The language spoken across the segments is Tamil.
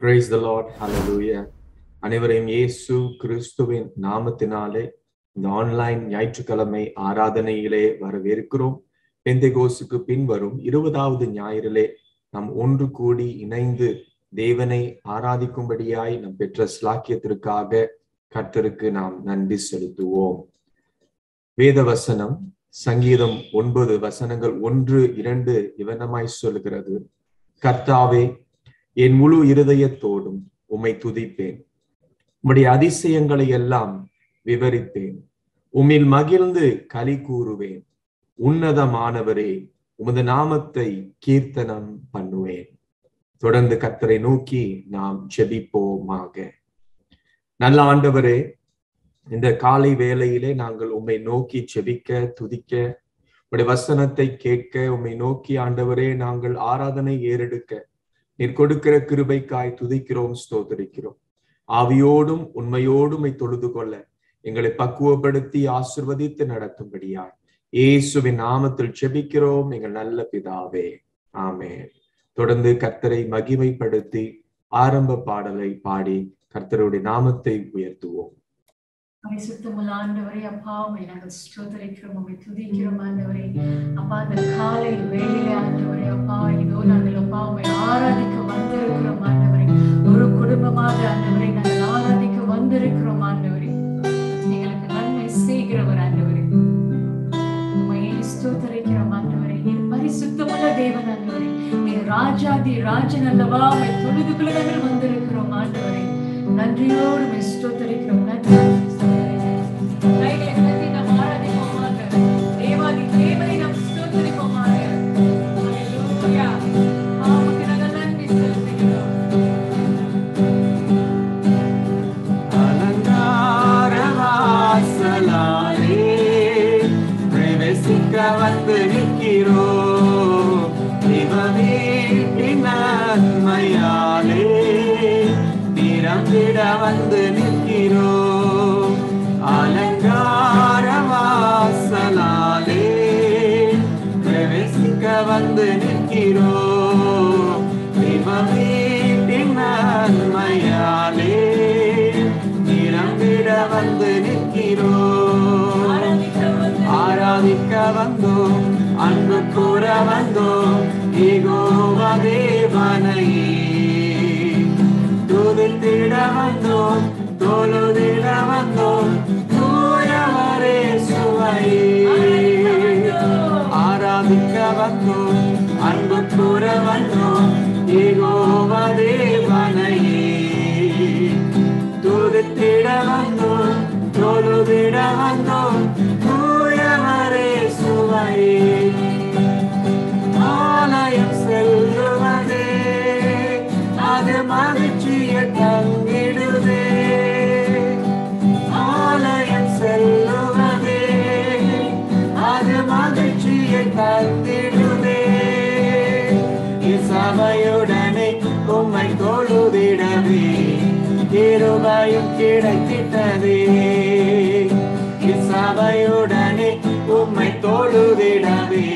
Praise the Lord. Hallelujah. அனைவரையும் இயேசு கிறிஸ்துவின் நாமத்தினாலே இந்த ஆன்லைன் ஞாயிற்றுக்கிழமை ஆராதனையிலே வரவேற்கிறோம். பெந்தெகோஸ்துக்கு பின் வரும் 20வது ஞாயிறிலே நாம் ஒன்று கூடி இணைந்து தேவனை ஆராதிக்கும்படியாய் நாம் பெற்ற ஸ்லாக்கியத்திற்காக கர்த்தருக்கு நாம் நன்றி செலுத்துவோம். வேத வசனம் சங்கீதம் 9 வசனங்கள் 1, 2 இவனமாய் சொல்லுகிறது. கர்த்தாவே, என் முழு இருதயத்தோடும் உம்மை துதிப்பேன், உம்முடைய அதிசயங்களை எல்லாம் விவரிப்பேன், உம்மில் மகிழ்ந்து களி கூறுவேன். உன்னதமானவரே, உமது நாமத்தை கீர்த்தனம் பண்ணுவேன். தொடர்ந்து கர்த்தரை நோக்கி நாம் ஜெபிப்போமாக. நல்ல ஆண்டவரே, இந்த காலை வேளையிலே நாங்கள் உம்மை நோக்கி ஜெபிக்க, துதிக்க, உம்முடைய வசனத்தை கேட்க, உம்மை நோக்கி ஆண்டவரே நாங்கள் ஆராதனை ஏறெடுக்க நீர் கொடுக்கிற கிருபைக்காய் துதிக்கிறோம், ஸ்தோத்திரிக்கிறோம். ஆவியோடும் உண்மையோடும் தொழுது கொள்ள எங்களை பக்குவப்படுத்தி ஆசிர்வதித்து நடத்தும்படியாய் இயேசுவின் நாமத்தில் ஜெபிக்கிறோம் எங்கள் நல்ல பிதாவே, ஆமென். தொடர்ந்து கர்த்தரை மகிமைப்படுத்தி ஆரம்ப பாடலை பாடி கர்த்தருடைய நாமத்தை உயர்த்துவோம். பரிசுத்தமுள்ள ஆண்டவரே, அப்பா உம்மை நாங்கள் ஸ்தோத்திரிக்கிறோம், உம்மை துதிக்கிறோம் ஆண்டவரே. அப்பா அந்த காலை வேளையிலே ஆண்டவரே, அப்பா இதோ நாங்கள் அப்பா உம்மை ஆராதிக்க வந்திருக்கிறோம் ஆண்டவரே. ஒரு குடும்பமாக ஆண்டவரை நாங்கள் ஆராதிக்க வந்திருக்கிறோம் ஆண்டவரே. எங்களுக்கு நன்மை செய்கிறவர் ஆண்டவரே, உம்மை ஸ்தோத்திரிக்கிறோம் ஆண்டவரே. நீர் பரிசுத்தமுள்ள தேவன் ஆண்டவரே, நீர் ராஜாதி ராஜன் அல்லவா. உம்மை தொழுது கொள்ள நாங்கள் வந்திருக்கிறோம் ஆண்டவரே. நன்றியோடு உம்மை ஸ்தோத்திரிக்கிறோம். நன்றி வந்து நிற்கிறோம், நன்மையாலே திறந்திட வந்து நிற்கிறோம். அலங்கார வாசலாலே பிரவேசிக்க வந்து நிற்கிறோம். வீட்டின் நன்மையாலே திறந்திட வந்து நிற்கிறோம். ஆராதிக்க வந்தோம், அன்பு கூற வந்தோம், யெகோவா தேவனையே துதித்திட வந்தோம், தொழுதிட வந்தோம், தூயவரே சுவையே. ஆராதிக்க வந்தோம், அன்பு கூற வந்தோம், யெகோவா தேவனையே துதித்திட வந்தோம், தொழுதிட வந்தோம், தூயவரே சுவையே. ஆலயம் செல்லுவதே அது மகிழ்ச்சியை தங்கிடுதே. ஆலயம் செல்லுவதே அது மகிழ்ச்சியை தந்திடுதே. இசபையுடனே உம்மை தொழுதிடவே கிருபையும் கிடைத்திட்டதே. இசபையுடனே உம்மை தொழுதிடவே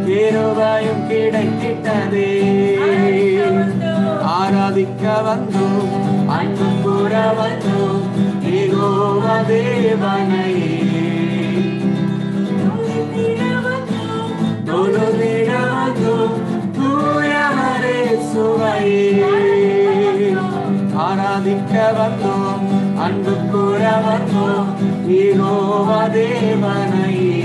கிருபையும் கிடைத்திட்டதே. ஆராதிக்க வந்தோம், அன்பு கூற வந்தோம், யெகோவா தேவனையே தொழுதிட வந்தோம், தூயவரே சுவையே. ஆராதிக்க வந்தோம், அன்பு கூற வந்தோம், யெகோவா தேவனையே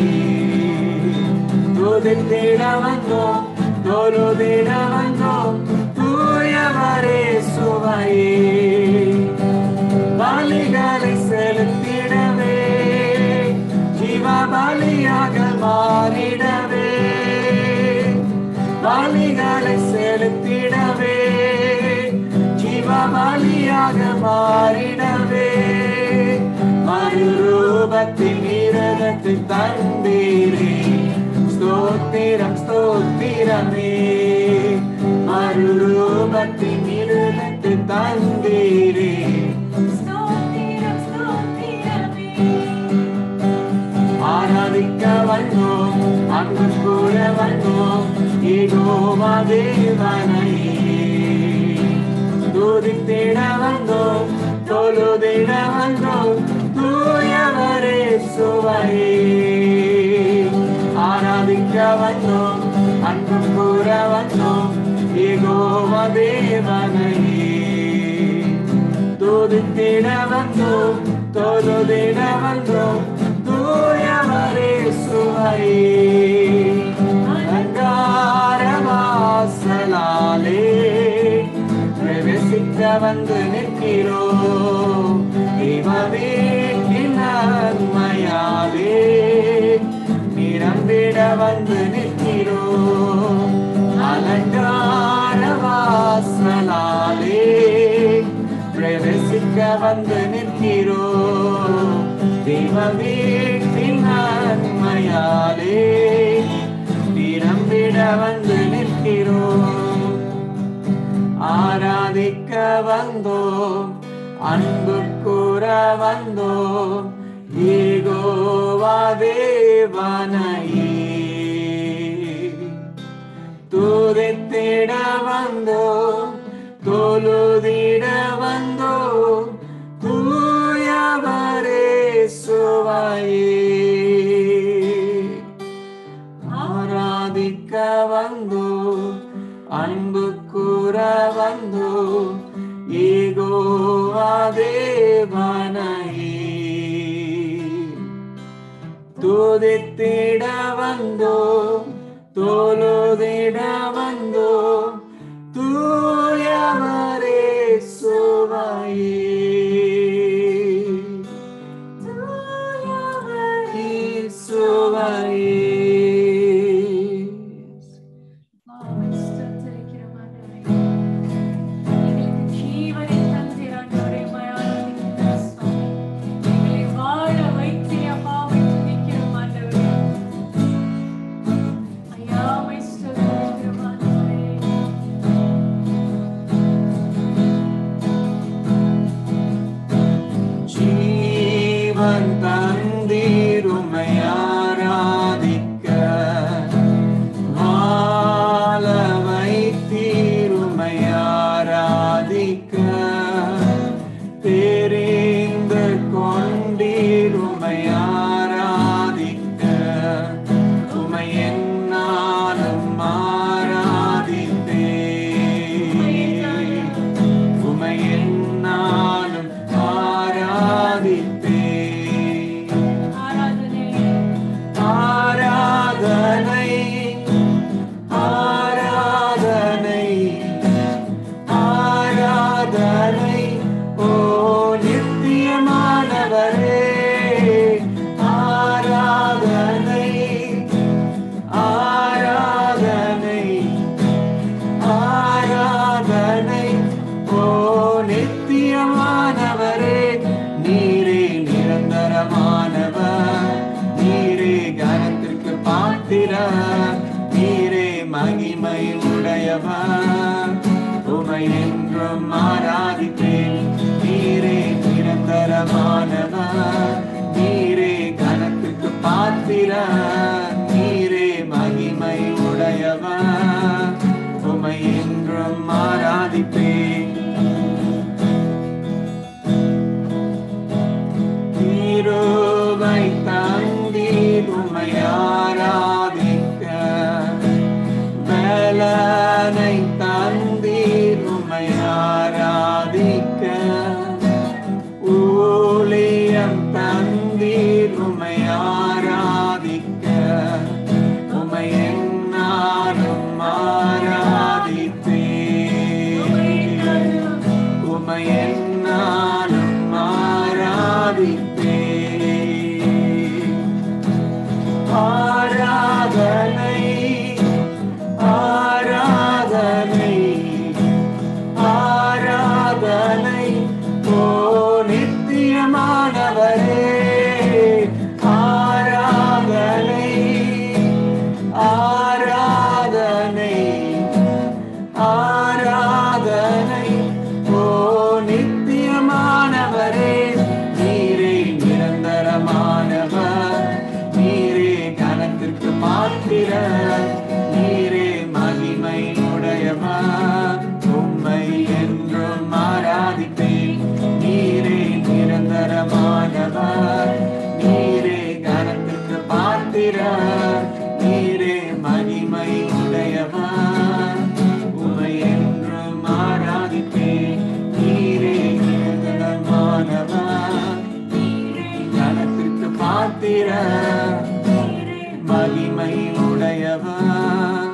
துதித்திட வந்தோம், தொழுதிட வந்தோம், தூயவரே சுவையே. பலிகளை செலுத்திடவே ஜீவ பலியாக மாறிடவே. பலிகளை செலுத்திடவே ஜீவ பலியாக மாறிடவே. மறுரூபத்தில் இரதத்தை தந்தீரே, ஸ்தோத்திரம் ஸ்தோத்திரமே. மறுரூபத்தின் இருளத்தை தந்தீரே, ஸ்தோத்திரம் ஸ்தோத்திரமே. ஆராதிக்க வந்தோம், அன்பு கூற வந்தோம், யெகோவா தேவனையே துதித்திட வந்தோம் தொழுதிட வந்தோம் தூயவரே சுவையே ஆராதிக்க வந்தோம் அன்பு கூற வந்தோம் யெகோவா தேவனையே துதித்திட வந்தோம் தொழுதிட வந்தோம் தூயவரே சுவையே அலங்கார வாசலாலே பிரவேசிக்க வந்து நிற்கிறோம் தேவவீட்டின் நன்மையாலே நிரம்பிட வந்து நிற்கிறோம் அலங்கார வாசலாலே பிரவேசிக்க வந்து நிற்கிறோம் தேவவீட்டின் நன்மையாலே நிரம்பிட வந்து நிற்கிறோம் ஆராதிக்க வந்தோம் அன்பு கூற வந்தோம் யெகோவா தேவனையே துதித்திட வந்தோம் தொழுதிட வந்தோம் தூயவரே சுவையே ஆராதிக்க வந்தோம் அன்பு கூற வந்தோம் யெகோவா தேவனையே துதித்திட வந்தோம் தொழுதிட வந்தோம் தூயவரே சுவையே தூயவரே சுவையே நீரே மகிமை உடையவர் உமை என்றும் ஆராதிப்பேன் நீரே நிரந்தரமானவர் நீரே கனத்துக்கு பாத்திரர் நீரே மகிமை உடையவர் உமை என்றும் ஆராதிப்பேன் நீரோவை தந்தீர் உமை ஆராதிக்க பலனை தந்தீர் உமை ஆராதிக்க ஊழியம் தந்தீர் உமை ஆராதிக்க உமை என்னாலும் ஆராதிப்பேன் உமை என்னாலும் ஆராதிப்பேன் ஆராதனை ஆராதனை ஆராதனை ஓ நித்தியமானவரே ஆராதனை ஆராதனை ஆராதனை ஓ நித்தியமானவரே நீரே ஆராதிப்பேன். நீரே நிரந்தரமானவர், நீரே கனத்திற்கு பாத்திரர், நீரே மகிமை உடையவர், உம்மை என்றும் ஆராதிப்பேன். நீரே நிரந்தரமானவர், கனத்திற்கு பாத்திரர், மகிமை உடையவர்,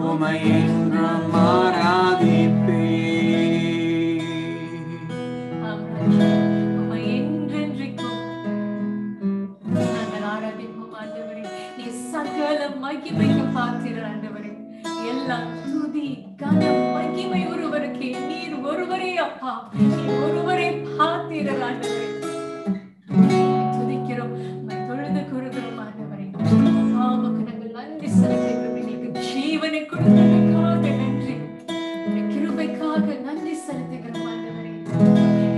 உம்மை என்றும் ஆராதிப்பேன். உம்மை என்றென்றைக்கும் நாங்கள் ஆராதிப்போம் ஆண்டவரே. நீ சகல மகிமைக்கு பாத்திரர் ஆண்டவரே. எல்லா துதி கன மகிமை ஒருவருக்கே. நீர் ஒருவரே அப்பா, நீர் ஒருவரே பாத்திரர் ஆண்டவரே. துதிக்கிறோம், உம்மை தொழுது கூறுகிறோம் ஆண்டவரே. உமக்கு நாங்கள் நன்றி செலுத்துகிறோம். எங்களுக்கு ஜீவனை கொடுத்ததற்காக நன்றி, உம்முடைய கிருபைக்காக நன்றி செலுத்துகிறோம் ஆண்டவரே.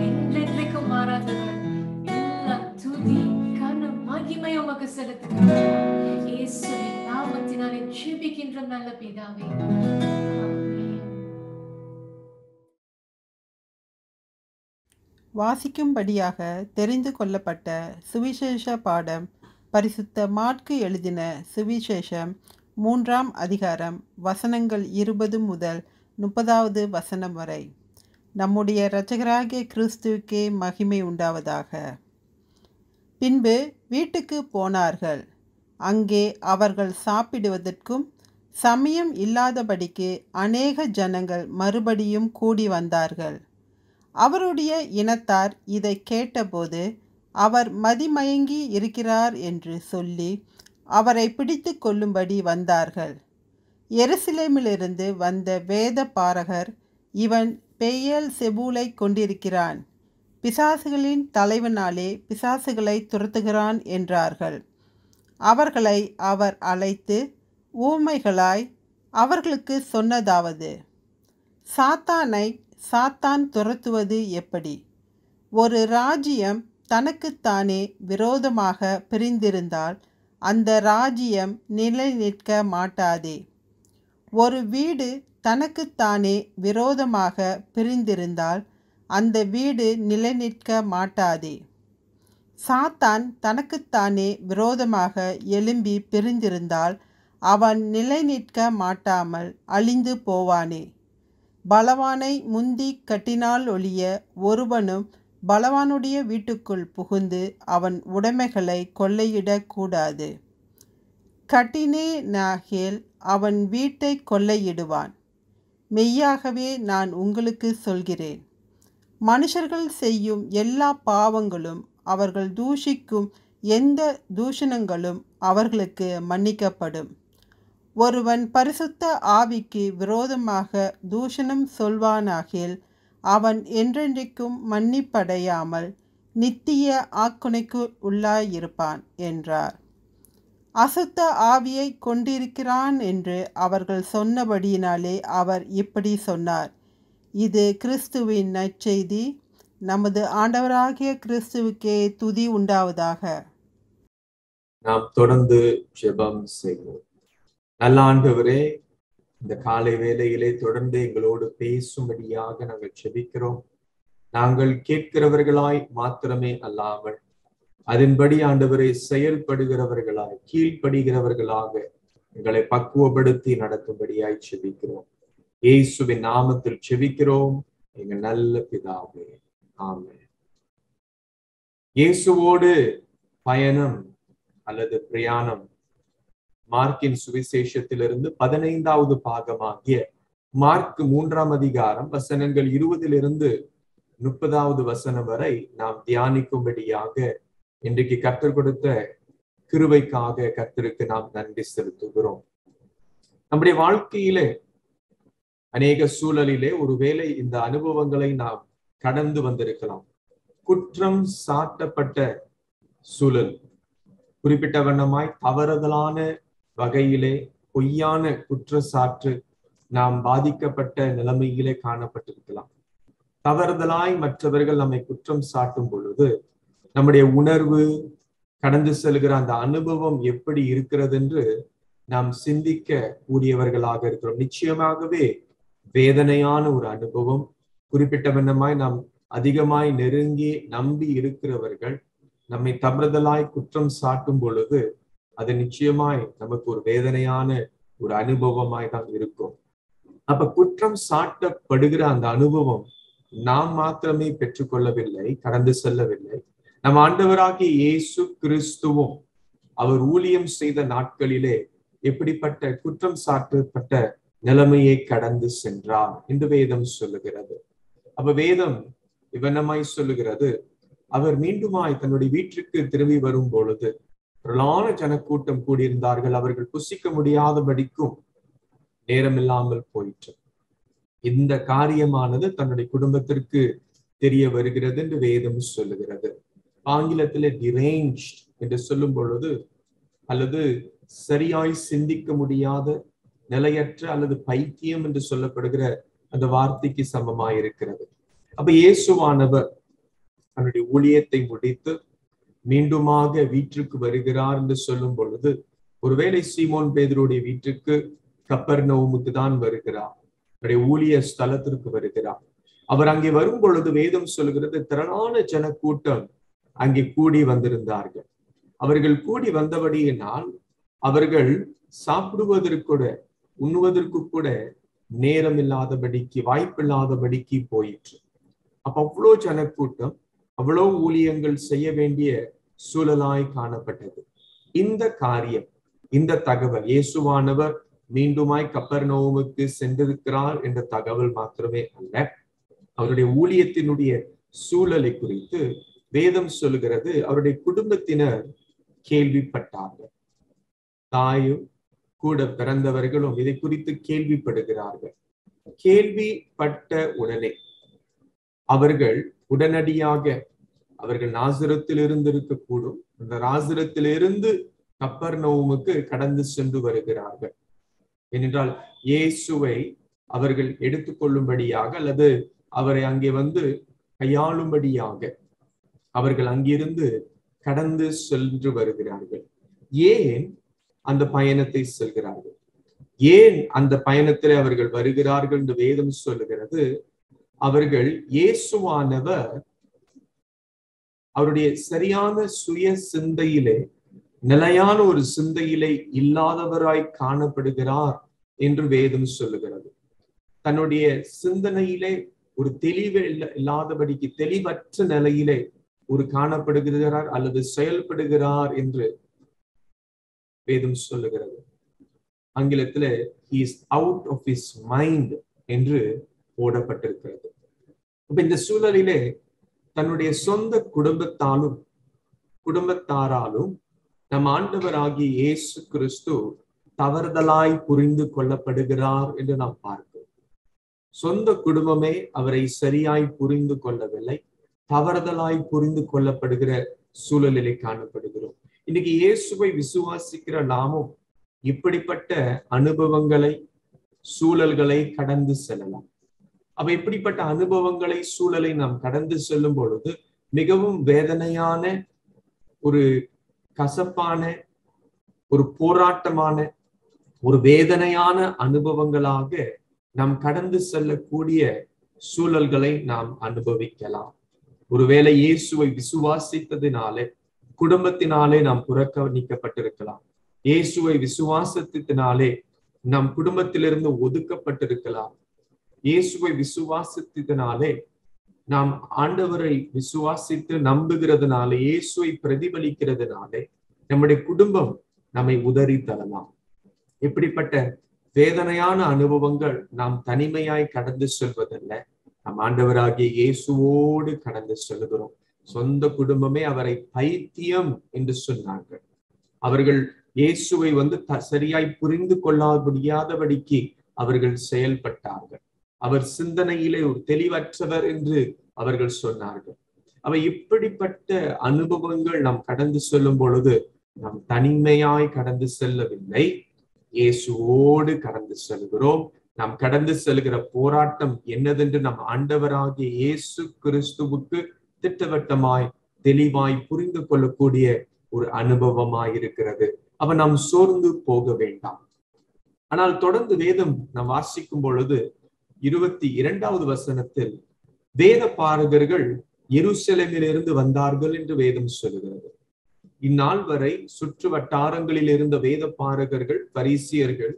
என்றென்றைக்கும் மாறாதவர். எல்லா துதி கன மகிமை உமக்கு செலுத்துகிறோம். இயேசுவின் நாமத்தினாலே ஜெபிக்கின்றோம் நல்ல பிதாவே. ஆமென். வாசிக்கும்படியாக தெரிந்து கொள்ளப்பட்ட சுவிசேஷ பாடம் பரிசுத்த மாற்கு எழுதின சுவிசேஷம் 3ஆம் அதிகாரம் வசனங்கள் 20 முதல் 30வது வசனம் வரை. நம்முடைய இரட்சகராகிய கிறிஸ்துவுக்கே மகிமை உண்டாவதாக. பின்பு வீட்டுக்கு போனார்கள். அங்கே அவர்கள் சாப்பிடுவதற்கும் சமயம் இல்லாதபடிக்கு அநேக ஜனங்கள் மறுபடியும் கூடி வந்தார்கள். அவருடைய இனத்தார் இதை கேட்டபோது, அவர் மதிமயங்கி இருக்கிறார் என்று சொல்லி அவரை பிடித்து கொள்ளும்படி வந்தார்கள். எருசலேமிலிருந்து வந்த வேத பாரகர், இவன் பெயேல்செபூலை கொண்டிருக்கிறான், பிசாசுகளின் தலைவனாலே பிசாசுகளை துரத்துகிறான் என்றார்கள். அவர்களை அவர் அழைத்து ஊமைகளாய் அவர்களுக்கு சொன்னதாவது, சாத்தானை சாத்தான் துரத்துவது எப்படி? ஒரு ராஜ்யம் தனக்குத்தானே விரோதமாக பிரிந்திருந்தால் அந்த ராஜ்யம் நிலை நிற்க மாட்டாதே. ஒரு வீடு தனக்குத்தானே விரோதமாக பிரிந்திருந்தால் அந்த வீடு நிலை நிற்க மாட்டாதே. சாத்தான் தனக்குத்தானே விரோதமாக எழும்பி பிரிந்திருந்தால் அவன் நிலை நிற்க மாட்டாமல் அழிந்து போவானே. பலவானை முந்தி கட்டினால் ஒழிய ஒருவனும் பலவானுடைய வீட்டுக்குள் புகுந்து அவன் உடைமைகளை கொள்ளையிடக்கூடாது. கட்டினேனாகில் அவன் வீட்டை கொள்ளையிடுவான். மெய்யாகவே நான் உங்களுக்கு சொல்கிறேன், மனுஷர்கள் செய்யும் எல்லா பாவங்களும் அவர்கள் தூஷிக்கும் எந்த தூஷணங்களும் அவர்களுக்கு மன்னிக்கப்படும். ஒருவன் பரிசுத்த ஆவிக்கு விரோதமாக தூஷணம் சொல்வானாகில் அவன் என்றென்றைக்கும் மன்னிப்படையாமல் நித்திய ஆக்குனைக்கு உள்ளாயிருப்பான் என்றார். அசுத்த ஆவியை கொண்டிருக்கிறான் என்று அவர்கள் சொன்னபடியினாலே அவர் இப்படி சொன்னார். இது கிறிஸ்துவின் நற்செய்தி. நமது ஆண்டவராகிய கிறிஸ்துவுக்கே துதி உண்டாவதாக. நாம் தொடர்ந்து ஜெபம் செய்வோம். நல்ல ஆண்டவரே, இந்த காலை வேளையிலே தொடர்ந்து எங்களோடு பேசும்படியாக நாங்கள் ஜெபிக்கிறோம். நாங்கள் கேட்கிறவர்களாய் மாத்திரமே அல்லாமல் அதன்படி ஆண்டவரை செயல்படுகிறவர்களாய் கீழ்ப்படுகிறவர்களாக எங்களை பக்குவப்படுத்தி நடத்தும்படியாய் ஜெபிக்கிறோம். இயேசுவின் நாமத்தில் ஜெபிக்கிறோம் எங்கள் நல்ல பிதாவே, ஆமென். இயேசுவோடு பயணம் அல்லது பிரயாணம் மார்க்கின் சுவிசேஷத்திலிருந்து 15வது பாகமாகிய மார்க் 3ஆம் அதிகாரம் வசனங்கள் 20 30வது வசனம் வரை நாம் தியானிக்கும்படியாக இன்றைக்கு கர்த்தர் கொடுத்த கிருபைக்காக கர்த்தருக்கு நாம் நன்றி செலுத்துகிறோம். நம்முடைய வாழ்க்கையிலே அநேக சூழலிலே ஒருவேளை இந்த அனுபவங்களை நாம் கடந்து வந்திருக்கலாம். குற்றம் சாட்டப்பட்ட சூழல், குறிப்பிட்ட வண்ணமாய் தவறுதலான வகையிலே பொய்யான குற்றச்சாட்டு நாம் பாதிக்கப்பட்ட நிலைமையிலே காணப்பட்டிருக்கலாம். தவறுதலாய் மற்றவர்கள் நம்மை குற்றம் சாட்டும் பொழுது நம்முடைய உணர்வு, கடந்து செல்கிற அந்த அனுபவம் எப்படி இருக்கிறது என்று நாம் சிந்திக்க கூடியவர்களாக இருக்கிறோம். நிச்சயமாகவே வேதனையான ஒரு அனுபவம். குறிப்பிட்ட வண்ணமாய் நாம் அதிகமாய் நெருங்கி நம்பி இருக்கிறவர்கள் நம்மை தவறுதலாய் குற்றம் சாட்டும் பொழுது அது நிச்சயமாய் நமக்கு ஒரு வேதனையான ஒரு அனுபவமாய் தான் இருக்கும். அப்ப குற்றம் சாட்டப்படுகிற அந்த அனுபவம் நாம் மாத்திரமே பெற்றுக்கொள்ளவில்லை, கடந்து செல்லவில்லை. நம் ஆண்டவராகிய இயேசு கிறிஸ்துவும் அவர் ஊழியம் செய்த நாட்களிலே எப்படிப்பட்ட குற்றம் சாட்டப்பட்ட நிலைமையை கடந்து சென்றார் என்று வேதம் சொல்லுகிறது. அப்ப வேதம் இவனமாய் சொல்லுகிறது, அவர் மீண்டுமாய் தன்னுடைய வீட்டிற்கு திரும்பி வரும் பொழுது பிரலான ஜனக்கூட்டம் கூடியிருந்தார்கள். அவர்கள் புசிக்க முடியாதபடிக்கும் நேரம் இல்லாமல் போயிற்று. இந்த காரியமானது தன்னுடைய குடும்பத்திற்கு தெரிய வருகிறது என்று வேதம் சொல்லுகிறது. ஆங்கிலத்திலே deranged என்று சொல்லும் பொழுது அல்லது சரியாய் சிந்திக்க முடியாத, நிலையற்ற அல்லது பைத்தியம் என்று சொல்லப்படுகிற அந்த வார்த்தைக்கு சமமாயிருக்கிறது. அப்ப இயேசுவானவர் தன்னுடைய ஊழியத்தை முடித்து மீண்டுமாக வீட்டிற்கு வருகிறார் என்று சொல்லும் பொழுது ஒருவேளை சீமோன் பேதுருடைய வீட்டுக்கு கப்பர்நகூமுக்கு தான் வருகிறார், அவருடைய ஊழிய ஸ்தலத்திற்கு வருகிறார். அவர் அங்கே வரும் பொழுது வேதம் சொல்கிறது திரளான ஜனக்கூட்டம் அங்கே கூடி வந்திருந்தார்கள். அவர்கள் கூடி வந்தபடியினால் அவர்கள் சாப்பிடுவதற்கு கூட உண்ணுவதற்கு கூட நேரம் இல்லாதபடிக்கு, வாய்ப்பில்லாதபடிக்கு போயிற்று. அப்ப அவ்வளோ ஜனக்கூட்டம், அவ்வளோ ஊழியங்கள் செய்ய வேண்டிய சூழலாய் காணப்பட்டது. இந்த காரியம், இந்த தகவல், இயேசுவானவர் மீண்டுமாய் கப்பர்நகூமுக்கு சென்றிருக்கிறார் என்ற தகவல் மாத்திரமே அல்ல, அவருடைய ஊழியத்தினுடைய சூழலை குறித்து வேதம் சொல்லுகிறது அவருடைய குடும்பத்தினர் கேள்விப்பட்டார்கள். தாயும் கூட பிறந்தவர்களும் இதை குறித்து கேள்விப்படுகிறார்கள். கேள்விப்பட்ட உடனே அவர்கள் உடனடியாக அவர்கள் நாசரத்தில் இருந்து இருக்கக்கூடும், அந்த நாசரத்திலிருந்து கப்பர்நகூமுக்கு கடந்து சென்று வருகிறார்கள். ஏனென்றால் இயேசுவை அவர்கள் எடுத்துக்கொள்ளும்படியாக அல்லது அவரை அங்கே வந்து கையாளும்படியாக அவர்கள் அங்கிருந்து கடந்து சென்று வருகிறார்கள். ஏன் அந்த பயணத்தை செல்கிறார்கள்? ஏன் அந்த பயணத்திலே அவர்கள் வருகிறார்கள் என்று வேதம் சொல்லுகிறது. அவர்கள் இயேசுவானவர் அவருடைய சரியான சுய சிந்தையிலே, நிலையான ஒரு சிந்தையிலே இல்லாதவராய் காணப்படுகிறார் என்று வேதம் சொல்லுகிறது. தன்னுடைய சிந்தனையிலே ஒரு தெளிவு இல்லாதபடிக்கு, தெளிவற்ற நிலையிலே ஒரு காணப்படுகிறார் அல்லது செயல்படுகிறார் என்று வேதம் சொல்லுகிறது. ஆங்கிலத்திலே he is out of his mind என்று போடப்பட்டிருக்கிறது. அப்ப இந்த சூழலிலே தன்னுடைய சொந்த குடும்பத்தாராலும் நம் ஆண்டவராகிய இயேசு கிறிஸ்து தவறுதலாய் புரிந்து கொள்ளப்படுகிறார் என்று நாம் பார்க்கிறோம். சொந்த குடும்பமே அவரை சரியாய் புரிந்து கொள்ளவில்லை, தவறுதலாய் புரிந்து கொள்ளப்படுகிற சூழலிலே காணப்படுகிறோம். இன்னைக்கு இயேசுவை விசுவாசிக்கிற நாமும் இப்படிப்பட்ட அனுபவங்களை, சூழல்களை கடந்து செல்லலாம். அப்ப இப்படிப்பட்ட அனுபவங்களை, சூழலை நாம் கடந்து செல்லும் பொழுது மிகவும் வேதனையான, ஒரு கசப்பான, ஒரு போராட்டமான, ஒரு வேதனையான அனுபவங்களாக நாம் கடந்து செல்லக்கூடிய சூழல்களை நாம் அனுபவிக்கலாம். ஒருவேளை இயேசுவை விசுவாசித்ததினாலே, குடும்பத்தினாலே நாம் புறக்கணிக்கப்பட்டிருக்கலாம். இயேசுவை விசுவாசத்தினாலே நம் குடும்பத்திலிருந்து ஒதுக்கப்பட்டிருக்கலாம். இயேசுவை விசுவாசத்தினாலே, நாம் ஆண்டவரை விசுவாசித்து நம்புகிறதுனாலே, இயேசுவை பிரதிபலிக்கிறதுனாலே நம்முடைய குடும்பம் நம்மை உதறி தரலாம். இப்படிப்பட்ட வேதனையான அனுபவங்கள் நாம் தனிமையாய் கடந்து செல்வதல்ல, நம் ஆண்டவராகிய இயேசுவோடு கடந்து செல்கிறோம். சொந்த குடும்பமே அவரை பைத்தியம் என்று சொன்னார்கள். அவர்கள் இயேசுவை சரியாய் புரிந்து கொள்ள முடியாதபடிக்கு அவர்கள் செயல்பட்டார்கள். அவர் சிந்தனையிலே ஒரு தெளிவற்றவர் என்று அவர்கள் சொன்னார்கள். இப்படிப்பட்ட அனுபவங்கள் நாம் கடந்து செல்லும் பொழுது நாம் தனிமையாய் கடந்து செல்லவில்லை, இயேசுவோடு கடந்து செல்கிறோம். நாம் கடந்து செல்கிற போராட்டம் என்னதென்று நம் ஆண்டவராகிய இயேசு கிறிஸ்துவுக்கு திட்டவட்டமாய், தெளிவாய் புரிந்து கொள்ளக்கூடிய ஒரு அனுபவமாய் இருக்கிறது. நாம் சோர்ந்து போக வேண்டாம். ஆனால் தொடர்ந்து வேதம் நாம் வாசிக்கும் பொழுது 22வது வசனத்தில் வேத பாரகர்கள் எருசலேமிலிருந்து வந்தார்கள் என்று வேதம் சொல்லுகிறது. இந்நாள் வரை சுற்று வட்டாரங்களில் இருந்த வேத பாரகர்கள், பரிசியர்கள்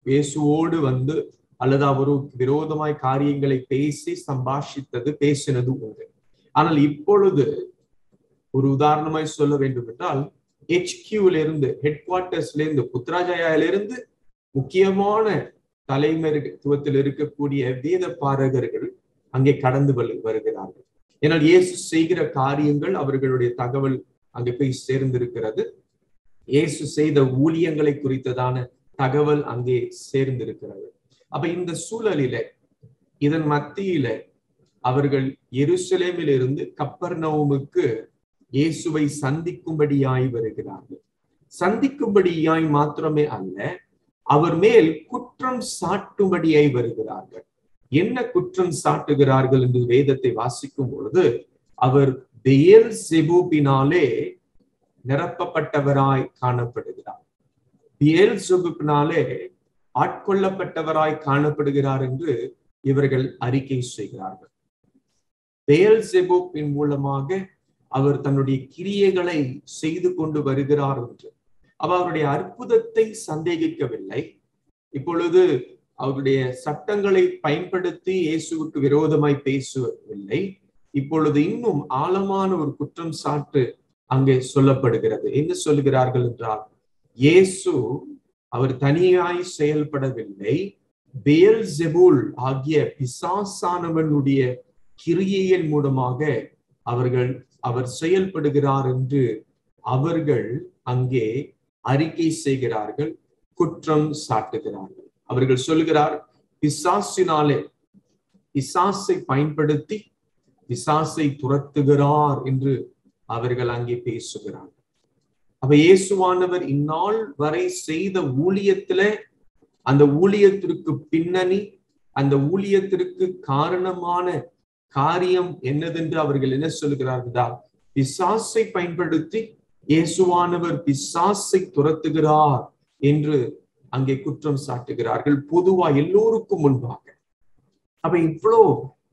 இயேசுவோடு வந்து அல்லது அவருக்கு விரோதமாய் காரியங்களை பேசினது உண்டு. ஆனால் இப்பொழுது ஒரு உதாரணமாய் சொல்ல வேண்டும் என்றால், HQ-ல இருந்து, ஹெட் குவார்டர்ஸ்ல இருந்து, புத்ராஜயாவிலிருந்து முக்கியமான தலைமைத்துவத்தில் இருக்கக்கூடிய வேத பாரகர்கள் அங்கே கடந்து வருகிறார்கள். ஏனால் இயேசு செய்கிற காரியங்கள் அவர்களுடைய தகவல் அங்கே போய் சேர்ந்திருக்கிறது. இயேசு செய்த ஊழியங்களை குறித்ததான தகவல் அங்கே சேர்ந்திருக்கிறது. அப்ப இந்த சூழலில, இதன் மத்தியில அவர்கள் எருசலேமில் இருந்து கப்பர்நவுமுக்கு இயேசுவை சந்திக்கும்படியாய் வருகிறார்கள். சந்திக்கும்படியாய் மாத்திரமே அல்ல, அவர் மேல் குற்றம் சாட்டும்படியாய் வருகிறார்கள். என்ன குற்றம் சாட்டுகிறார்கள் என்று வேதத்தை வாசிக்கும் பொழுது, அவர் பெயல்செபூபினாலே நிரப்பப்பட்டவராய் காணப்படுகிறார், பெயல்செபூபினாலே ஆட்கொள்ளப்பட்டவராய் காணப்படுகிறார் என்று இவர்கள் அறிக்கை செய்கிறார்கள். பெயல்செபூபின் மூலமாக அவர் தன்னுடைய கிரியைகளை செய்து கொண்டு வருகிறார் என்று அவருடைய அற்புதத்தை சந்தேகிக்கவில்லை. இப்பொழுது அவருடைய சட்டங்களை பயன்படுத்தி இயேசுவுக்கு விரோதமாய் பேசவில்லை. இப்பொழுது இன்னும் ஆழமான ஒரு குற்றம் சாட்டு அங்கே சொல்லப்படுகிறது. என்ன சொல்லுகிறார்கள் என்றால், இயேசு அவர் தனியாய் செயல்படவில்லை, பெயல்செபூல் ஆகிய பிசாசானவனுடைய கிரியையின் மூலமாக அவர் செயல்படுகிறார் என்று அவர்கள் அங்கே அறிக்கை செய்கிறார்கள், குற்றம் சாட்டுகிறார்கள். அவர்கள் சொல்கிறார், பிசாசை பயன்படுத்தி பிசாசை துரத்துகிறார் என்று அவர்கள் அங்கே பேசுகிறார்கள். அப்ப இயேசுவானவர் இந்நாள் வரை செய்த ஊழியத்துல, அந்த ஊழியத்திற்கு பின்னணி, அந்த ஊழியத்திற்கு காரணமான காரியம் என்னதென்று அவர்கள் என்ன சொல்லுகிறார்கள்? பிசாசை பயன்படுத்தி இயேசுவானவர் பிசாசை துரத்துகிறார் என்று அங்கே குற்றம் சாட்டுகிறார்கள், பொதுவா எல்லோருக்கும் முன்பாக. அப்ப இவ்வளோ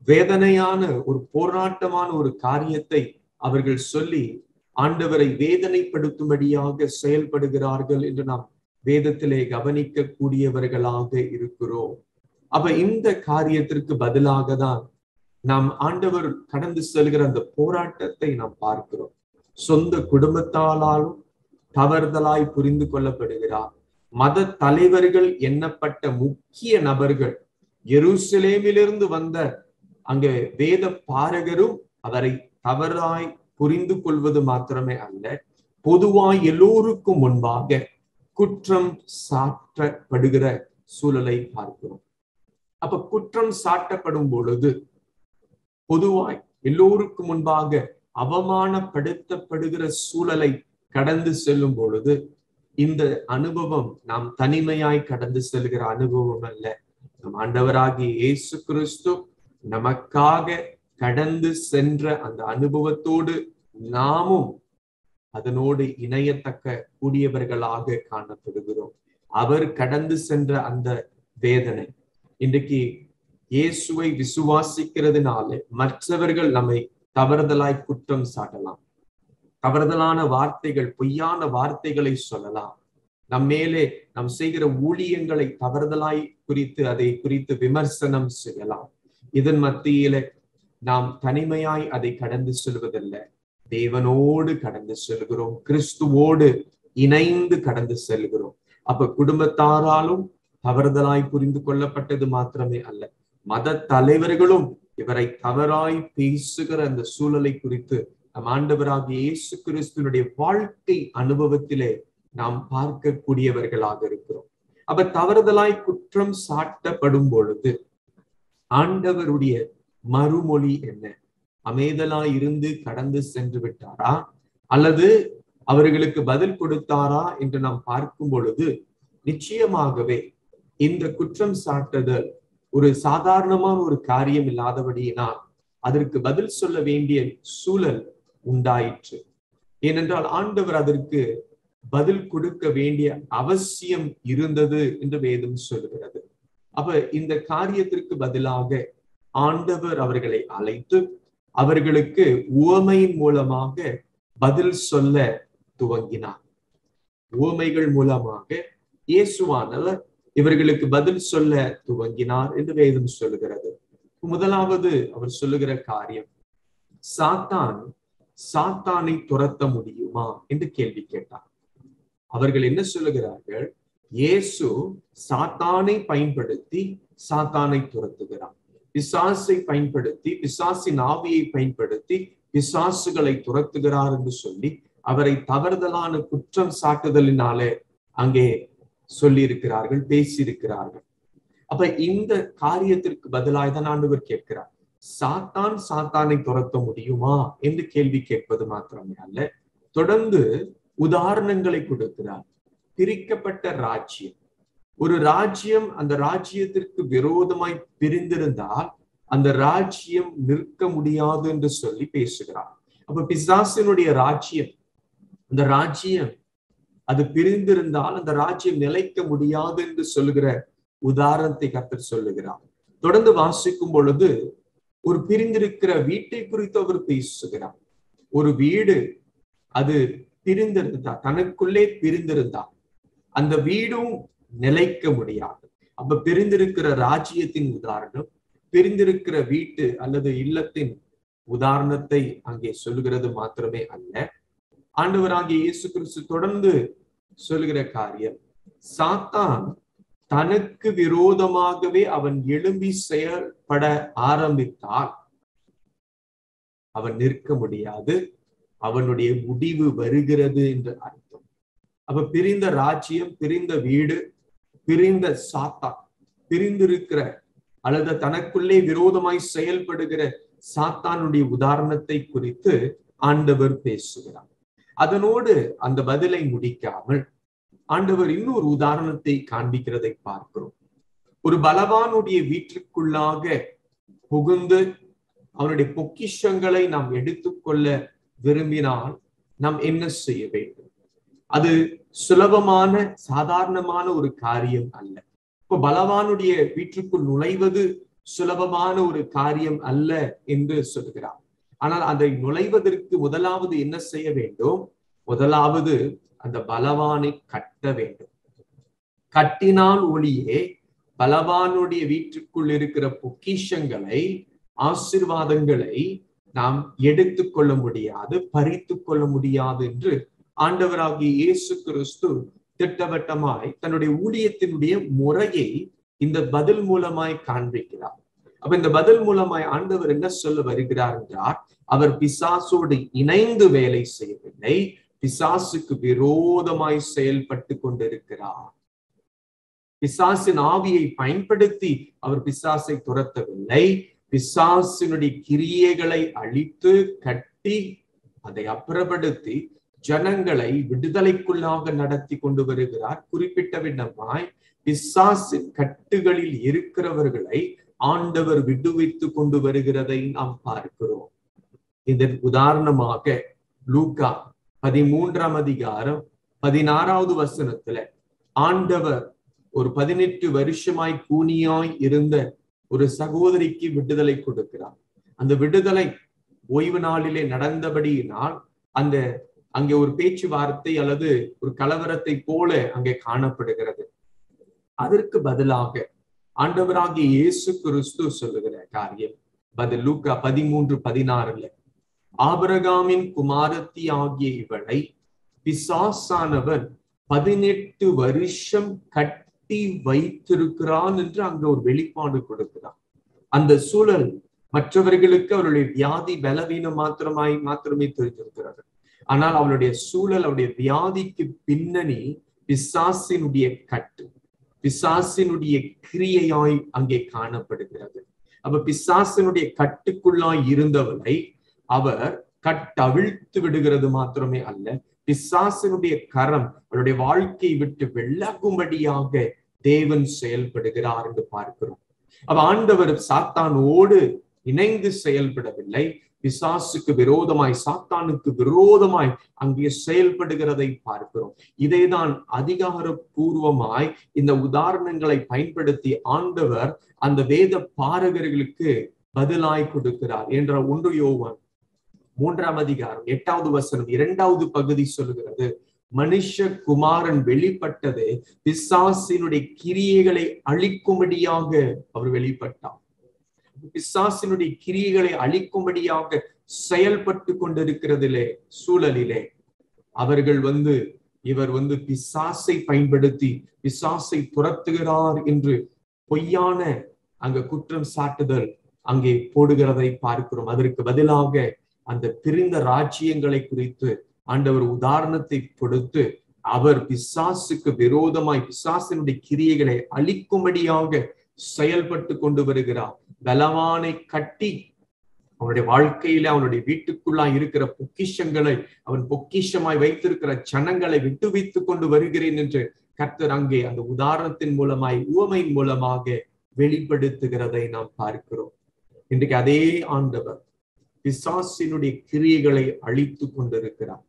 வேதனையான ஒரு போராட்டமான ஒரு காரியத்தை அவர்கள் சொல்லி ஆண்டவரை வேதனைப்படுத்தும்படியாக செயல்படுகிறார்கள் என்று நாம் வேதத்திலே கவனிக்க கூடியவர்களாக இருக்கிறோம். அப்ப இந்த காரியத்திற்கு பதிலாக தான் நாம் ஆண்டவர் கடந்து செல்கிற அந்த போராட்டத்தை நாம் பார்க்கிறோம். சொந்த குடும்பத்தாலும் தவறுதலாய் புரிந்து கொள்ளப்படுகிறார். மத தலைவர்கள் எண்ணப்பட்ட முக்கிய நபர்கள், எருசலேமிலிருந்து வந்த அங்கே வேத பாரகரும் அவரை தவறாய் புரிந்து கொள்வது மாத்திரமே அல்ல, பொதுவாய் எல்லோருக்கும் முன்பாக குற்றம் சாட்டப்படுகிற சூழலை பார்க்கிறோம். அப்ப குற்றம் சாட்டப்படும் பொழுது, பொதுவாய் எல்லோருக்கும் முன்பாக அவமானப்படுத்தப்படுகிற சூழலை கடந்து செல்லும் பொழுது, இந்த அனுபவம் நாம் தனிமையாய் கடந்து செல்கிற அனுபவம் அல்ல. நம் ஆண்டவராகிய இயேசு கிறிஸ்து நமக்காக கடந்து சென்ற அந்த அனுபவத்தோடு நாமும் அதனோடு இணையத்தக்க கூடியவர்களாக காணப்படுகிறோம். அவர் கடந்து சென்ற அந்த வேதனை, இன்றைக்கு இயேசுவை விசுவாசிக்கிறதுனால மற்றவர்கள் நம்மை தவறுதலாய் குற்றம் சாட்டலாம், தவறுதலான வார்த்தைகள், பொய்யான வார்த்தைகளை சொல்லலாம், நம் மேலே நாம் செய்கிற ஊழியங்களை தவறுதலாய் குறித்து அதை குறித்து விமர்சனம் செய்யலாம். இதன் மத்தியில நாம் தனிமையாய் அதை கடந்து செல்வதில்லை, தேவனோடு கடந்து செல்கிறோம், கிறிஸ்துவோடு இணைந்து கடந்து செல்கிறோம். அப்ப குடும்பத்தாராலும் தவறுதலாய் புரிந்து கொள்ளப்பட்டது மாத்திரமே அல்ல, மத தலைவர்களும் இவரை தவறாய் பேசுகிற அந்த சூழலை குறித்து நம் ஆண்டவராகிய இயேசு கிறிஸ்துவினுடைய வாழ்க்கை அனுபவத்திலே நாம் பார்க்கக்கூடியவர்களாக இருக்கிறோம். அப்ப தவறுதலாய் குற்றம் சாட்டப்படும் பொழுது ஆண்டவருடைய மறுமொழி என்ன? அமைதலாய் இருந்து கடந்து சென்று விட்டாரா, அல்லது அவர்களுக்கு பதில் கொடுத்தாரா என்று நாம் பார்க்கும் பொழுது, நிச்சயமாகவே இந்த குற்றம் சாட்டுதல் ஒரு சாதாரணமான ஒரு காரியம் இல்லாதபடியினால் அதற்கு பதில் சொல்ல வேண்டிய சூழல் உண்டாயிற்று. ஏனென்றால் ஆண்டவர் அதற்கு பதில் கொடுக்க வேண்டிய அவசியம் இருந்தது என்று வேதம் சொல்கிறது. அப்ப இந்த காரியத்திற்கு பதிலாக ஆண்டவர் அவர்களை அழைத்து அவர்களுக்கு உவமையின் மூலமாக பதில் சொல்ல துவங்கினார். உவமைகள் மூலமாக இயேசுவானவர் இவர்களுக்கு பதில் சொல்ல துவங்கினார் என்று வேதம் சொல்லுகிறது. முதலாவது அவர் சொல்லுகிற காரியம், சாத்தானை துரத்த முடியுமா என்று கேள்வி கேட்டார். அவர்கள் என்ன சொல்லுகிறார்கள்? இயேசு சாத்தானை பயன்படுத்தி சாத்தானை துரத்துகிறார், பிசாசை பயன்படுத்தி பிசாசின் ஆவியை பயன்படுத்தி பிசாசுகளை துரத்துகிறார் என்று சொல்லி அவரை தவறுதலான குற்றம் சாட்டுதலினாலே அங்கே சொல்லி இருக்கிறார்கள், பேசியிருக்கிறார்கள். அப்ப இந்த காரியத்திற்கு பதிலாக தான் ஆண்டவர் கேட்கிறார், சாத்தானை துரத்த முடியுமா என்று கேள்வி கேட்பது மாத்திரமே அல்ல, தொடர்ந்து உதாரணங்களை கொடுக்கிறார். பிரிக்கப்பட்ட ராஜ்யம், ஒரு ராஜ்யம் அந்த ராஜ்யத்திற்கு விரோதமாய் பிரிந்திருந்தால் அந்த ராஜ்யம் நிற்க முடியாது என்று சொல்லி பேசுகிறார். அப்ப பிசாசினுடைய ராஜ்யம், அந்த ராஜ்யம் அது பிரிந்திருந்தால் அந்த ராஜ்யம் நிலைக்க முடியாது என்று சொல்லுகிற உதாரணத்தை கர்த்தர் சொல்லுகிறார். தொடர்ந்து வாசிக்கும் பொழுது ஒரு பிரிந்திருக்கிற வீட்டை குறித்து அவர் பேசுகிறார். ஒரு வீடு அது பிரிந்திருந்தா, தனக்குள்ளே பிரிந்திருந்தா அந்த வீடும் நிலைக்க முடியாது. அப்ப பிரிந்திருக்கிற ராஜ்யத்தின் உதாரணம், பிரிந்திருக்கிற வீட்டு அல்லது இல்லத்தின் உதாரணத்தை அங்கே சொல்லுகிறது மாத்திரமே அல்ல, ஆண்டவராகிய இயேசு கிறிஸ்து தொடர்ந்து சொல்லுகிற காரியம், சாத்தான் தனக்கு விரோதமாகவே அவன் எழும்பி செயல்பட ஆரம்பித்தால் அவன் நிற்க முடியாது, அவனுடைய முடிவு வருகிறது என்று அர்த்தம். அப்ப பிரிந்த ராஜ்யம், பிரிந்த வீடு, பிரிந்த சாத்தான், பிரிந்திருக்கிற அல்லது தனக்குள்ளே விரோதமாய் செயல்படுகிற சாத்தானுடைய உதாரணத்தை குறித்து ஆண்டவர் பேசுகிறார். அதனோடு அந்த பதிலை முடிக்காமல் ஆண்டவர் இன்னொரு உதாரணத்தை காண்பிக்கிறதை பார்க்கிறோம். ஒரு பலவானுடைய வீட்டிற்குள்ளாக புகுந்து அவனுடைய பொக்கிஷங்களை நாம் எடுத்துக்கொள்ள விரும்பினால் நாம் என்ன செய்ய வேண்டும்? அது சுலபமான சாதாரணமான ஒரு காரியம் அல்ல. இப்போ பலவானுடைய வீட்டுக்குள் நுழைவது சுலபமான ஒரு காரியம் அல்ல என்று சொல்கிறார். ஆனால் அதை நுழைவதற்கு முதலாவது என்ன செய்ய வேண்டும்? முதலாவது அந்த பலவானை கட்ட வேண்டும். கட்டினால் ஒளியே பலவானுடைய வீட்டுக்குள் இருக்கிற பொக்கிஷங்களை, ஆசீர்வாதங்களை நாம் எடுத்துக்கொள்ள முடியாது, பறித்து கொள்ள முடியாது என்று ஆண்டவராகிய இயேசு கிறிஸ்து திட்டவட்டமாய் தன்னுடைய ஊழியத்தினுடைய முறையை இந்த பதில் மூலமாய் காண்பிக்கிறார். அப்ப இந்த பதில் மூலமாய் ஆண்டவர் என்ன சொல்ல வருகிறார் என்றால், அவர் பிசாசோடு இணைந்து வேலை செய்யவில்லை, பிசாசுக்கு விரோதமாய் செயல்பட்டு கொண்டிருக்கிறார். பிசாசின் ஆவியை பயன்படுத்தி அவர் பிசாசை துரத்தவில்லை, பிசாசினுடைய கிரியைகளை அழித்து கட்டி அதை அப்புறப்படுத்தி ஜனங்களை விடுதலைக்குள்ளாக நடத்தி கொண்டு வருகிறார். குறிப்பிட்ட விதமாய் பிசாசின் கட்டுகளில் இருக்கிறவர்களை ஆண்டவர் விடுவித்து கொண்டு வருகிறதை நாம் பார்க்கிறோம். இதன் உதாரணமாக லூக்கா 13ஆம் அதிகாரம் 16வது வசனத்துல ஆண்டவர் ஒரு 18 வருஷமாய் கூனியாய் இருந்த ஒரு சகோதரிக்கு விடுதலை கொடுக்கிறார். அந்த விடுதலை ஓய்வு நாளிலே நடந்தபடியினால் அங்கே ஒரு பேச்சுவார்த்தை அல்லது ஒரு கலவரத்தை போல அங்கே காணப்படுகிறது. அதற்கு பதிலாக ஆண்டவராகிய இயேசு கிறிஸ்து சொல்லுகிற காரியம் பதில் லூக்கா 13:16 ஆபிரகாமின் குமாரத்தி ஆகிய இவளை பிசாசானவன் 18 வருஷம் கட்டி வைத்திருக்கிறான் என்று அங்க ஒரு வெளிப்பாடு கொடுக்கிறான். அந்த சூழல் மற்றவர்களுக்கு அவருடைய வியாதி பலவீனம் மாத்திரமே தெரிஞ்சிருக்கிறது. ஆனால் அவளுடைய சூழல், அவருடைய வியாதிக்கு பின்னணி பிசாசினுடைய கட்டு, பிசாசினுடைய கிரியையாய் அங்கே காணப்படுகிறது. அப்ப பிசாசினுடைய கட்டுக்குள்ளாய் இருந்தவளை அவர் கட்டவிழ்த்து விடுகிறது மாத்திரமே அல்ல, பிசாசினுடைய கரம் அவருடைய வாழ்க்கையை விட்டு விலகும்படியாக தேவன் செயல்படுகிறார் என்று பார்க்கிறோம். அப்ப ஆண்டவர் சாத்தானோடு இணைந்து செயல்படவில்லை, பிசாசுக்கு விரோதமாய், சாத்தானுக்கு விரோதமாய் அங்கே செயல்படுகிறதை பார்க்கிறோம். இதைதான் அதிகாரப்பூர்வமாய் இந்த உதாரணங்களை பயன்படுத்தி ஆண்டவர் அந்த வேத பாரகர்களுக்கு பதிலாய் கொடுக்கிறார் என்ற 1 யோவான் 3ஆம் அதிகாரம் 8வது வசனம் 2வது பகுதி சொல்லுகிறது, மனுஷகுமாரன் வெளிப்பட்டது பிசாசினுடைய கிரியைகளை அழிக்கும்படியாக அவர் வெளிப்பட்டார். பிசாசினுடைய கிரியைகளை அழிக்கும்படியாக செயல்பட்டு கொண்டிருக்கிறதிலே சூழலிலே அவர்கள் இவர் பிசாசை பயன்படுத்தி பிசாசை துரத்துகிறார் என்று பொய்யான அங்க குற்றம் சாட்டுதல் அங்கே போடுகிறதை பார்க்கிறோம். அதற்கு பதிலாக அந்த பிரிந்த ராஜ்யங்களை குறித்து ஆண்டவர் உதாரணத்தை கொடுத்து அவர் பிசாசுக்கு விரோதமாய் பிசாசினுடைய கிரியைகளை அழிக்கும்படியாக செயல்பட்டு கொண்டு வருகிறார். பலவானை கட்டி அவனுடைய வாழ்க்கையில அவனுடைய வீட்டுக்குள்ளாய் இருக்கிற பொக்கிஷங்களை அவன் பொக்கிஷமாய் வைத்திருக்கிற ஜனங்களை விட்டு வைத்துக் கொண்டு வருகிறேன் என்று கர்த்தர் அங்கே அந்த உதாரணத்தின் மூலமாய் உவமையின் மூலமாக வெளிப்படுத்துகிறதை நாம் பார்க்கிறோம். இன்றைக்கு அதே ஆண்டவர் பிசாசினுடைய கிரியைகளை அழித்து கொண்டிருக்கிறார்.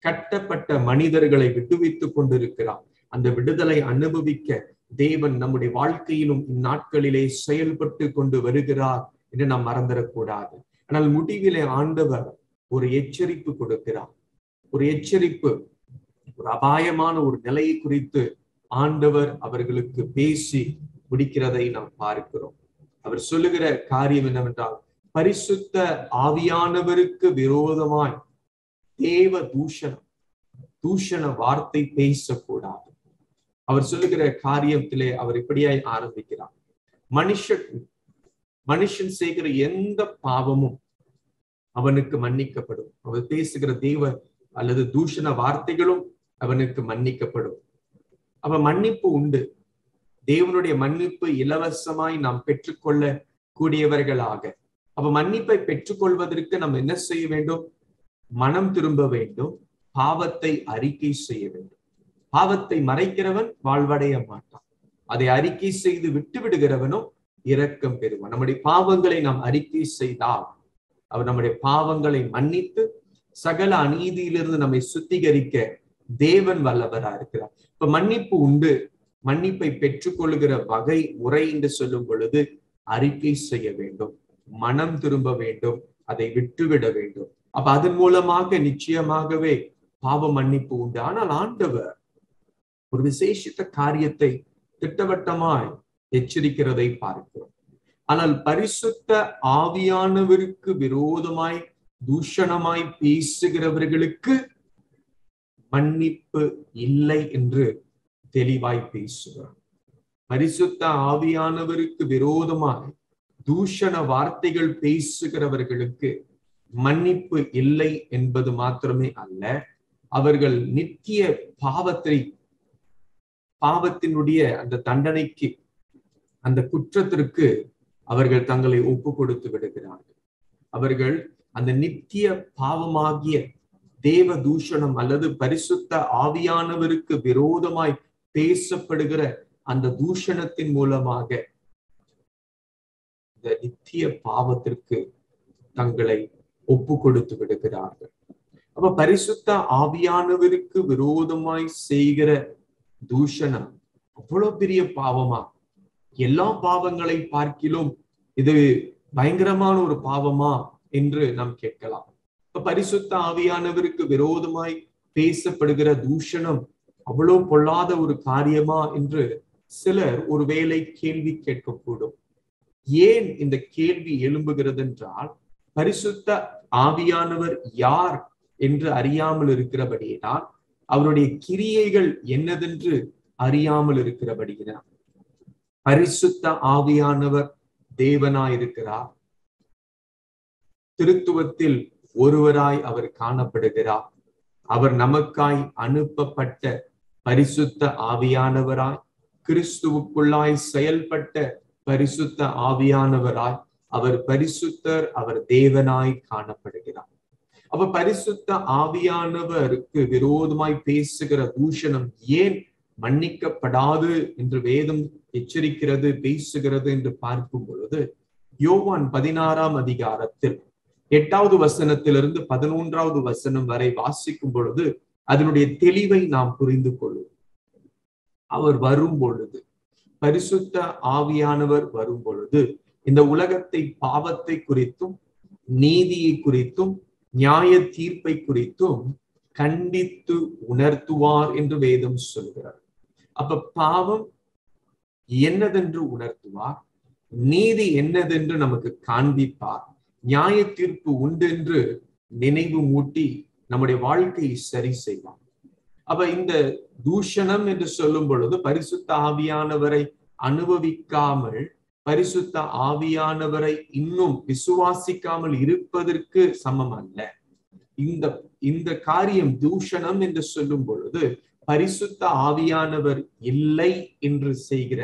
கட்டப்பட்ட மனிதர்களை விடுவித்துக் கொண்டிருக்கிறார். அந்த விடுதலை அனுபவிக்க தேவன் நம்முடைய வாழ்க்கையிலும் இந்நாட்களிலே செயல்பட்டு கொண்டு வருகிறார் என்று நாம் மறந்துடக்கூடாது. ஆனால் முடிவிலே ஆண்டவர் ஒரு எச்சரிப்பு கொடுக்கிறார். ஒரு எச்சரிப்பு, ஒரு அபாயமான ஒரு நிலையை குறித்து ஆண்டவர் அவர்களுக்கு பேசி முடிக்கிறதை நாம் பார்க்கிறோம். அவர் சொல்லுகிற காரியம் என்னவென்றால், பரிசுத்த ஆவியானவருக்கு விரோதமாய் தேவ தூஷண வார்த்தை பேசக்கூடாது. அவர் சொல்லுகிற காரியத்திலே அவர் இப்படியாய் ஆரம்பிக்கிறார். மனுஷன் செய்கிற எந்த பாவமும் அவனுக்கு மன்னிக்கப்படும். அவர் பேசுகிற தேவ அல்லது தூஷண வார்த்தைகளும் அவனுக்கு மன்னிக்கப்படும். அவன் மன்னிப்பு உண்டு. தேவனுடைய மன்னிப்பு இலவசமாய் நாம் பெற்றுக்கொள்ள கூடியவர்களாக. அப்ப மன்னிப்பை பெற்றுக்கொள்வதற்கு நாம் என்ன செய்ய வேண்டும்? மனம் திரும்ப வேண்டும், பாவத்தை அறிக்கை செய்ய வேண்டும். பாவத்தை மறைக்கிறவன் வாழ்வடைய மாட்டான். அதை அறிக்கை செய்து விட்டு விடுகிறவனும் இரக்கம் பெறுவான். நம்முடைய பாவங்களை நாம் அறிக்கை செய்தால் அவர் நம்முடைய பாவங்களை மன்னித்து சகல அநீதியிலிருந்து நம்மை சுத்திகரிக்க தேவன் வல்லவரா இருக்கிறார். இப்ப மன்னிப்பு உண்டு. மன்னிப்பை பெற்றுக்கொள்ளுகிற வகை முறை என்று சொல்லும் பொழுது அறிக்கை செய்ய வேண்டும், மனம் திரும்ப வேண்டும், அதை விட்டுவிட வேண்டும். அப்ப அதன் மூலமாக நிச்சயமாகவே பாவ மன்னிப்பு உண்டு. ஆனால் ஆண்டவர் ஒரு விசேஷித்த காரியத்தை திட்டவட்டமாய் எச்சரிக்கிறதை பார்க்கிறோம். ஆனால் பரிசுத்த ஆவியானவருக்கு விரோதமாய் தூஷணமாய் பேசுகிறவர்களுக்கு மன்னிப்பு இல்லை என்று தெளிவாய் பேசுகிறார். பரிசுத்த ஆவியானவருக்கு விரோதமாய் தூஷண வார்த்தைகள் பேசுகிறவர்களுக்கு மன்னிப்பு இல்லை என்பது மாத்திரமே அல்ல, அவர்கள் நித்திய பாவத்தினுடைய அந்த தண்டனைக்கு, அந்த குற்றத்திற்கு அவர்கள் தங்களை ஒப்பு கொடுத்து விடுகிறார்கள். அவர்கள் அந்த நித்திய பாவமாகிய தேவ தூஷணம் அல்லது பரிசுத்த ஆவியானவருக்கு விரோதமாய் பேசப்படுகிற அந்த தூஷணத்தின் மூலமாக இந்த நித்திய பாவத்திற்கு தங்களை ஒப்பு கொடுத்து விடுகிறார்கள். அப்ப பரிசுத்த ஆவியானவருக்கு விரோதமாய் செய்கிற தூஷணம் அவ்வளவு பெரிய பாவமா? எல்லா பாவங்களை பார்க்கிலும் இது பயங்கரமான ஒரு பாவமா என்று நாம் கேட்கலாம். இப்ப பரிசுத்த ஆவியானவருக்கு விரோதமாய் பேசப்படுகிற தூஷணம் அவ்வளவு பொல்லாத ஒரு காரியமா என்று சிலர் ஒருவேளை கேள்வி கேட்கக்கூடும். ஏன் இந்த கேள்வி எழும்புகிறது என்றால், பரிசுத்த ஆவியானவர் யார் என்று அறியாமல் இருக்கிறபடியினால், அவருடைய கிரியைகள் என்னதென்று அறியாமல் இருக்கிறபடியினால். பரிசுத்த ஆவியானவர் தேவனாயிருக்கிறார். திருத்துவத்தில் ஒருவராய் அவர் காணப்படுகிறார். அவர் நமக்காய் அனுப்பப்பட்ட பரிசுத்த ஆவியானவராய், கிறிஸ்துவுக்குள்ளாய் செயல்பட்ட பரிசுத்த ஆவியானவராய், அவர் பரிசுத்தர், அவர் தேவனாய் காணப்படுகிறார். அப்ப பரிசுத்த ஆவியானவருக்கு விரோதமாய் பேசுகிற தூஷணம் ஏன் மன்னிக்கப்படாது என்று வேதம் எச்சரிக்கிறது, பேசுகிறது என்று பார்க்கும் பொழுது, யோவான் 16ஆம் அதிகாரத்தில் 8வது வசனத்திலிருந்து 11வது வசனம் வரை வாசிக்கும் பொழுது அதனுடைய தெளிவை நாம் புரிந்து கொள்வோம். அவர் வரும் பொழுது, பரிசுத்த ஆவியானவர் வரும் பொழுது இந்த உலகத்தை பாவத்தை குறித்தும் நீதியை குறித்தும் நியாய தீர்ப்பை குறித்தும் கண்டித்து உணர்த்துவார் என்று வேதம் சொல்கிறார். அப்ப பாவம் என்னதென்று உணர்த்துவார், நீதி என்னதென்று நமக்கு காண்பிப்பார், நியாய தீர்ப்பு உண்டு என்று நினைவு மூட்டி நம்முடைய வாழ்க்கையை சரி செய்வார். அப்ப இந்த தூஷணம் என்று சொல்லும் பொழுது பரிசுத்த ஆவியானவரை அனுபவிக்காமல் பரிசுத்த ஆவியானவரை இன்னும் விசுவாசிக்காமல் இருப்பதற்கு சமம் அல்ல. இந்த காரியம் தூஷணம் என்று சொல்லும் பொழுது பரிசுத்த ஆவியானவர் இல்லை என்று செய்கிற,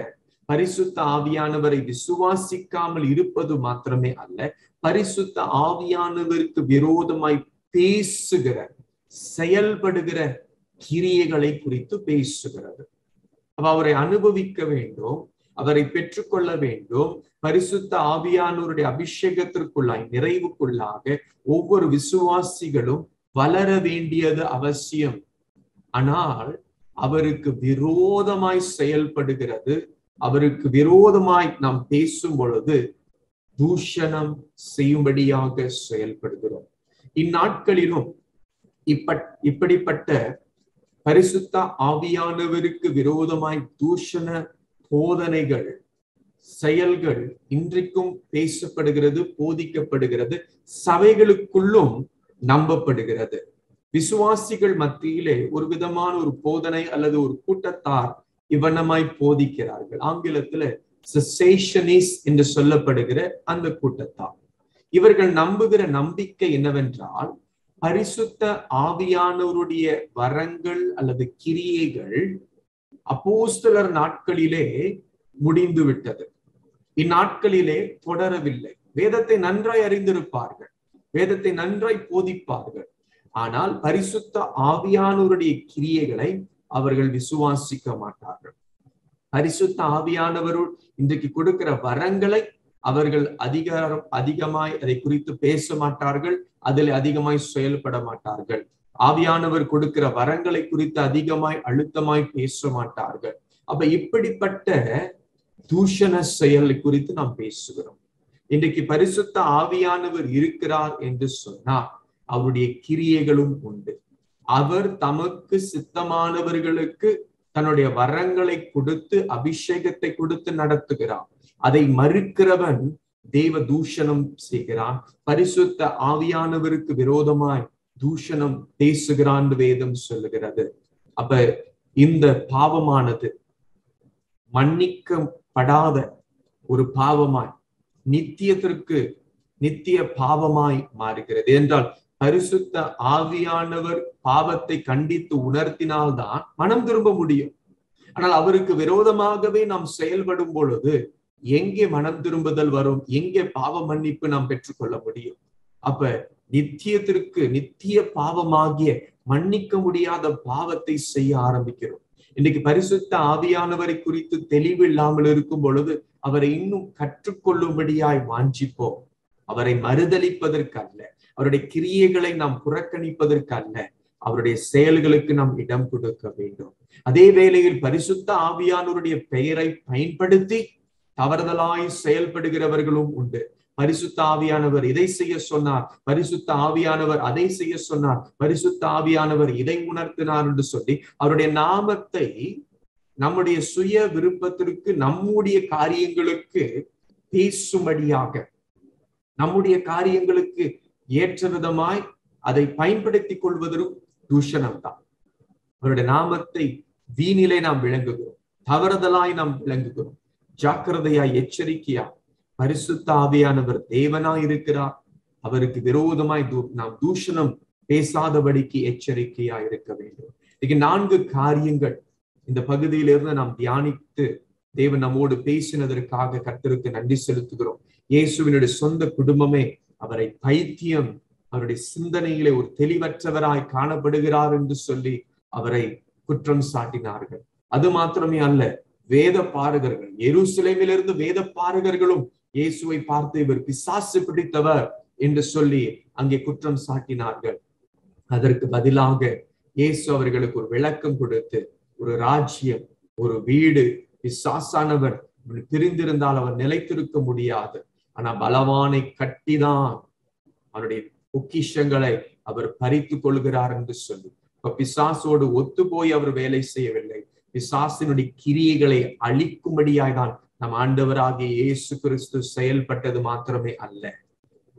பரிசுத்த ஆவியானவரை விசுவாசிக்காமல் இருப்பது மாத்திரமே அல்ல, பரிசுத்த ஆவியானவருக்கு விரோதமாய் பேசுகிற, செயல்படுகிற கிரியைகளை குறித்து பேசுகிறது. அவரை அனுபவிக்க வேண்டும், அவரை பெற்றுக்கொள்ள வேண்டும். பரிசுத்த ஆவியானவருடைய அபிஷேகத்திற்குள்ளாய் நிறைவுக்குள்ளாக ஒவ்வொரு விசுவாசிகளும் வளர வேண்டியது அவசியம். ஆனால் அவருக்கு விரோதமாய் செயல்படுகிறது, அவருக்கு விரோதமாய் நாம் பேசும் பொழுது தூஷணம் செய்யும்படியாக செயல்படுகிறோம். இந்நாட்களிலும் இப்படிப்பட்ட பரிசுத்த ஆவியானவருக்கு விரோதமாய் தூஷண போதனைகள், செயல்கள் இன்றைக்கும் பேசப்படுகிறது, போதிக்கப்படுகிறது, சபைகளுக்குள்ளும் நம்பப்படுகிறது. விசுவாசிகள் மத்தியிலே ஒரு விதமான ஒரு போதனை அல்லது ஒரு கூட்டத்தார் இவ்வண்ணமாய் போதிக்கிறார்கள். ஆங்கிலத்துல செசேஷனிஸ்ட் என்று சொல்லப்படுகிற அந்த கூட்டத்தார், இவர்கள் நம்புகிற நம்பிக்கை என்னவென்றால், பரிசுத்த ஆவியானவருடைய வரங்கள் அல்லது கிரியைகள் அப்போஸ்தலர் நாட்களிலே முடிந்து விட்டது, இந்நாட்களிலே தொடரவில்லை. வேதத்தை நன்றாய் அறிந்திருப்பார்கள், வேதத்தை நன்றாய் போதிப்பார்கள், ஆனால் பரிசுத்த ஆவியானவருடைய கிரியைகளை அவர்கள் விசுவாசிக்க மாட்டார்கள். பரிசுத்த ஆவியானவருள் இன்றைக்கு கொடுக்கிற வரங்களை அவர்கள் அதிகமாய் அதை குறித்து பேச மாட்டார்கள், அதில் அதிகமாய் செயல்பட மாட்டார்கள். ஆவியானவர் கொடுக்கிற வரங்களை குறித்து அதிகமாய் அழுத்தமாய் பேச மாட்டார்கள். அப்ப இப்படிப்பட்ட தூஷண செயலை குறித்து நாம் பேசுகிறோம். இன்றைக்கு பரிசுத்த ஆவியானவர் இருக்கிறார் என்று சொன்னால் அவருடைய கிரியைகளும் உண்டு. அவர் தமக்கு சித்தமானவர்களுக்கு தன்னுடைய வரங்களை கொடுத்து அபிஷேகத்தை கொடுத்து நடத்துகிறார். அதை மறுக்கிறவன் தேவ தூஷணம் செய்கிறான், பரிசுத்த ஆவியானவருக்கு விரோதமாய் தூஷணம் பேசுகிறான் வேதம் சொல்லுகிறது. அப்ப இந்த பாவமானது மன்னிக்கப்படாத ஒரு பாவமாய் நித்திய பாவமாய் மாறுகிறது. என்றால் பரிசுத்த ஆவியானவர் பாவத்தை கண்டித்து உணர்த்தினால்தான் மனம் திரும்ப முடியும். ஆனால் அவருக்கு விரோதமாகவே நாம் செயல்படும் பொழுது எங்கே மனம் திரும்புதல் வரும், எங்கே பாவ மன்னிப்பு நாம் பெற்றுக்கொள்ள முடியும்? அப்ப நித்திய பாவமாகிய மன்னிக்க முடியாத பாவத்தை செய்ய ஆரம்பிக்கிறோம். இன்னைக்கு பரிசுத்த ஆவியானவரை குறித்து தெளிவு இல்லாமல் இருக்கும் பொழுது அவரை இன்னும் கற்றுக்கொள்ளும்படியாய் வாஞ்சிப்போம். அவரை மறுதலிப்பதற்கு அல்ல, அவருடைய கிரியைகளை நாம் புறக்கணிப்பதற்கு அல்ல, அவருடைய செயல்களுக்கு நாம் இடம் கொடுக்க வேண்டும். அதே வேளையில் பரிசுத்த ஆவியானவருடைய பெயரை பயன்படுத்தி தவறுதலாய் செயல்படுகிறவர்களும் உண்டு. பரிசுத்த ஆவியானவர் இதை செய்ய சொன்னார், பரிசுத்த ஆவியானவர் அதை செய்ய சொன்னார், பரிசுத்த ஆவியானவர் இதை உணர்த்தினார் என்று சொல்லி அவருடைய நாமத்தை நம்முடைய சுய விருப்பத்திற்கு, நம்முடைய காரியங்களுக்கு பேசும்படியாக, நம்முடைய காரியங்களுக்கு ஏற்ற விதமாய் அதை பயன்படுத்திக் கொள்வதும் தூஷணம் தான். அவருடைய நாமத்தை வீணிலே நாம் விளங்குகிறோம், தவறுதலாய் நாம் விளங்குகிறோம். ஜாக்கிரதையாய், எச்சரிக்கையா, பரிசுத்த ஆவியானவர் தேவனாய் இருக்கிறார், அவருக்கு விரோதமாய் நாம் தூஷணம் பேசாதபடிக்கு எச்சரிக்கையா இருக்க வேண்டும். இன்னைக்கு 4 காரியங்கள் இந்த பகுதியிலிருந்து நாம் தியானித்து தேவன் நம்மோடு பேசினதற்காக கர்த்தருக்கு நன்றி செலுத்துகிறோம். இயேசுவினுடைய சொந்த குடும்பமே அவரை பைத்தியம், அவருடைய சிந்தனையிலே ஒரு தெளிவற்றவராய் காணப்படுகிறார் என்று சொல்லி அவரை குற்றம் சாட்டினார்கள். அது மாத்திரமே அல்ல, வேத பாரகர்கள், எருசலேமிலிருந்து வேத பாரகர்களும் இயேசுவை பார்த்து இவர் பிசாசு பிடித்தவர் என்று சொல்லி அங்கே குற்றம் சாட்டினார்கள். அதற்கு பதிலாக இயேசு அவர்களுக்கு ஒரு விளக்கம் கொடுத்து, ஒரு ராஜ்யம், ஒரு வீடு, பிசாசானவர் பிரிந்திருந்தால் அவர் நிலைத்திருக்க முடியாது. ஆனா பலவானை கட்டிதான் அவருடைய பொக்கிஷங்களை அவர் பறித்து கொள்கிறார் என்று சொல்லி, இப்ப பிசாசோடு ஒத்து போய் அவர் வேலை செய்யவில்லை. பிசாசினுடைய கிரியைகளை அழிக்கும்படியாய் தான் நம் ஆண்டவராகிய இயேசு கிறிஸ்து செயல்பட்டது மாத்திரமே அல்ல,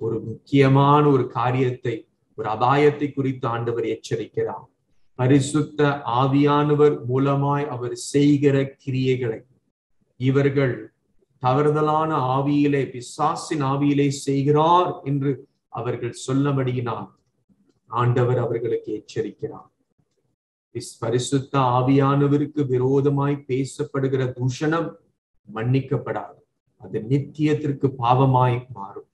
ஒரு முக்கியமான ஒரு காரியத்தை, ஒரு அபாயத்தை குறித்து ஆண்டவர் எச்சரிக்கிறார். பரிசுத்த ஆவியானவர் மூலமாய் அவர் செய்கிற கிரியைகளை இவர்கள் தவறுதலான ஆவியிலே, பிசாசின் ஆவியிலே செய்கிறார் என்று அவர்கள் சொல்லபடியினால் ஆண்டவர் அவர்களுக்கு எச்சரிக்கிறார். பரிசுத்த ஆவியானவருக்கு விரோதமாய் பேசப்படுகிற தூஷணம் மன்னிக்கப்படாது, அது நித்தியத்திற்கு பாவமாய் மாறும்.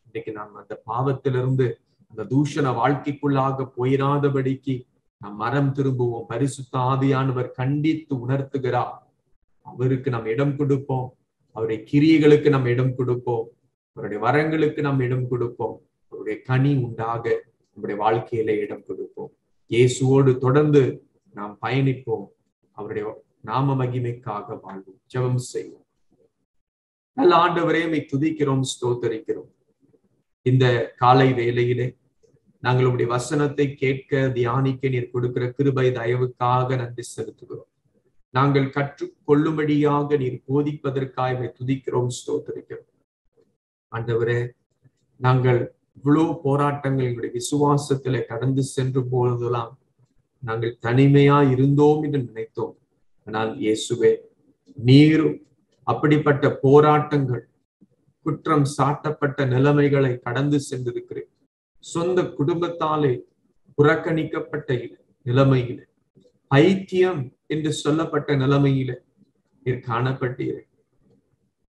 இன்னைக்கு நாம் அந்த பாவத்திலிருந்து, அந்த தூஷண வாழ்க்கைக்குள்ளாக போயிராதபடிக்கு நாம் மனம் திரும்புவோம். பரிசுத்த ஆவியானவர் கண்டித்து உணர்த்துகிறார், அவருக்கு நாம் இடம் கொடுப்போம், அவருடைய கிரியைகளுக்கு நாம் இடம் கொடுப்போம், அவருடைய வரங்களுக்கு நாம் இடம் கொடுப்போம், அவருடைய கனி உண்டாக நம்முடைய வாழ்க்கையில இடம் கொடுப்போம். இயேசுவோடு தொடர்ந்து நாம் பயணிப்போம், அவருடைய நாம மகிமைக்காக வாழ்வோம். ஜெபம் செய்வோம். நல்ல ஆண்டவரே, உம்மை துதிக்கிறோம், ஸ்தோத்தரிக்கிறோம். இந்த காலை வேளையிலே நாங்கள் உடைய வசனத்தை கேட்க, தியானிக்க நீர் கொடுக்கிற கிருபை தயவுக்காக நன்றி செலுத்துகிறோம். நாங்கள் கற்றுக்கொள்ளும்படியாக நீர் போதிப்பதற்காக உம்மை துதிக்கிறோம், ஸ்தோத்தரிக்கிறோம். ஆண்டவரே, நாங்கள் இவ்வளவு போராட்டங்கள் எங்களுடைய விசுவாசத்திலே கடந்து சென்று போதெல்லாம் நாங்கள் தனிமையா இருந்தோம் என்று நினைத்தோம். ஆனால் இயேசுவே, நீர் அப்படிப்பட்ட போராட்டங்கள், குற்றம் சாட்டப்பட்ட நிலைமைகளை கடந்து சென்றிருக்கிறேன். சொந்த குடும்பத்தாலே புறக்கணிக்கப்பட்ட நிலைமையில, ஐக்கியம் என்று சொல்லப்பட்ட நிலைமையில நீர் காணப்பட்டீர்கள்.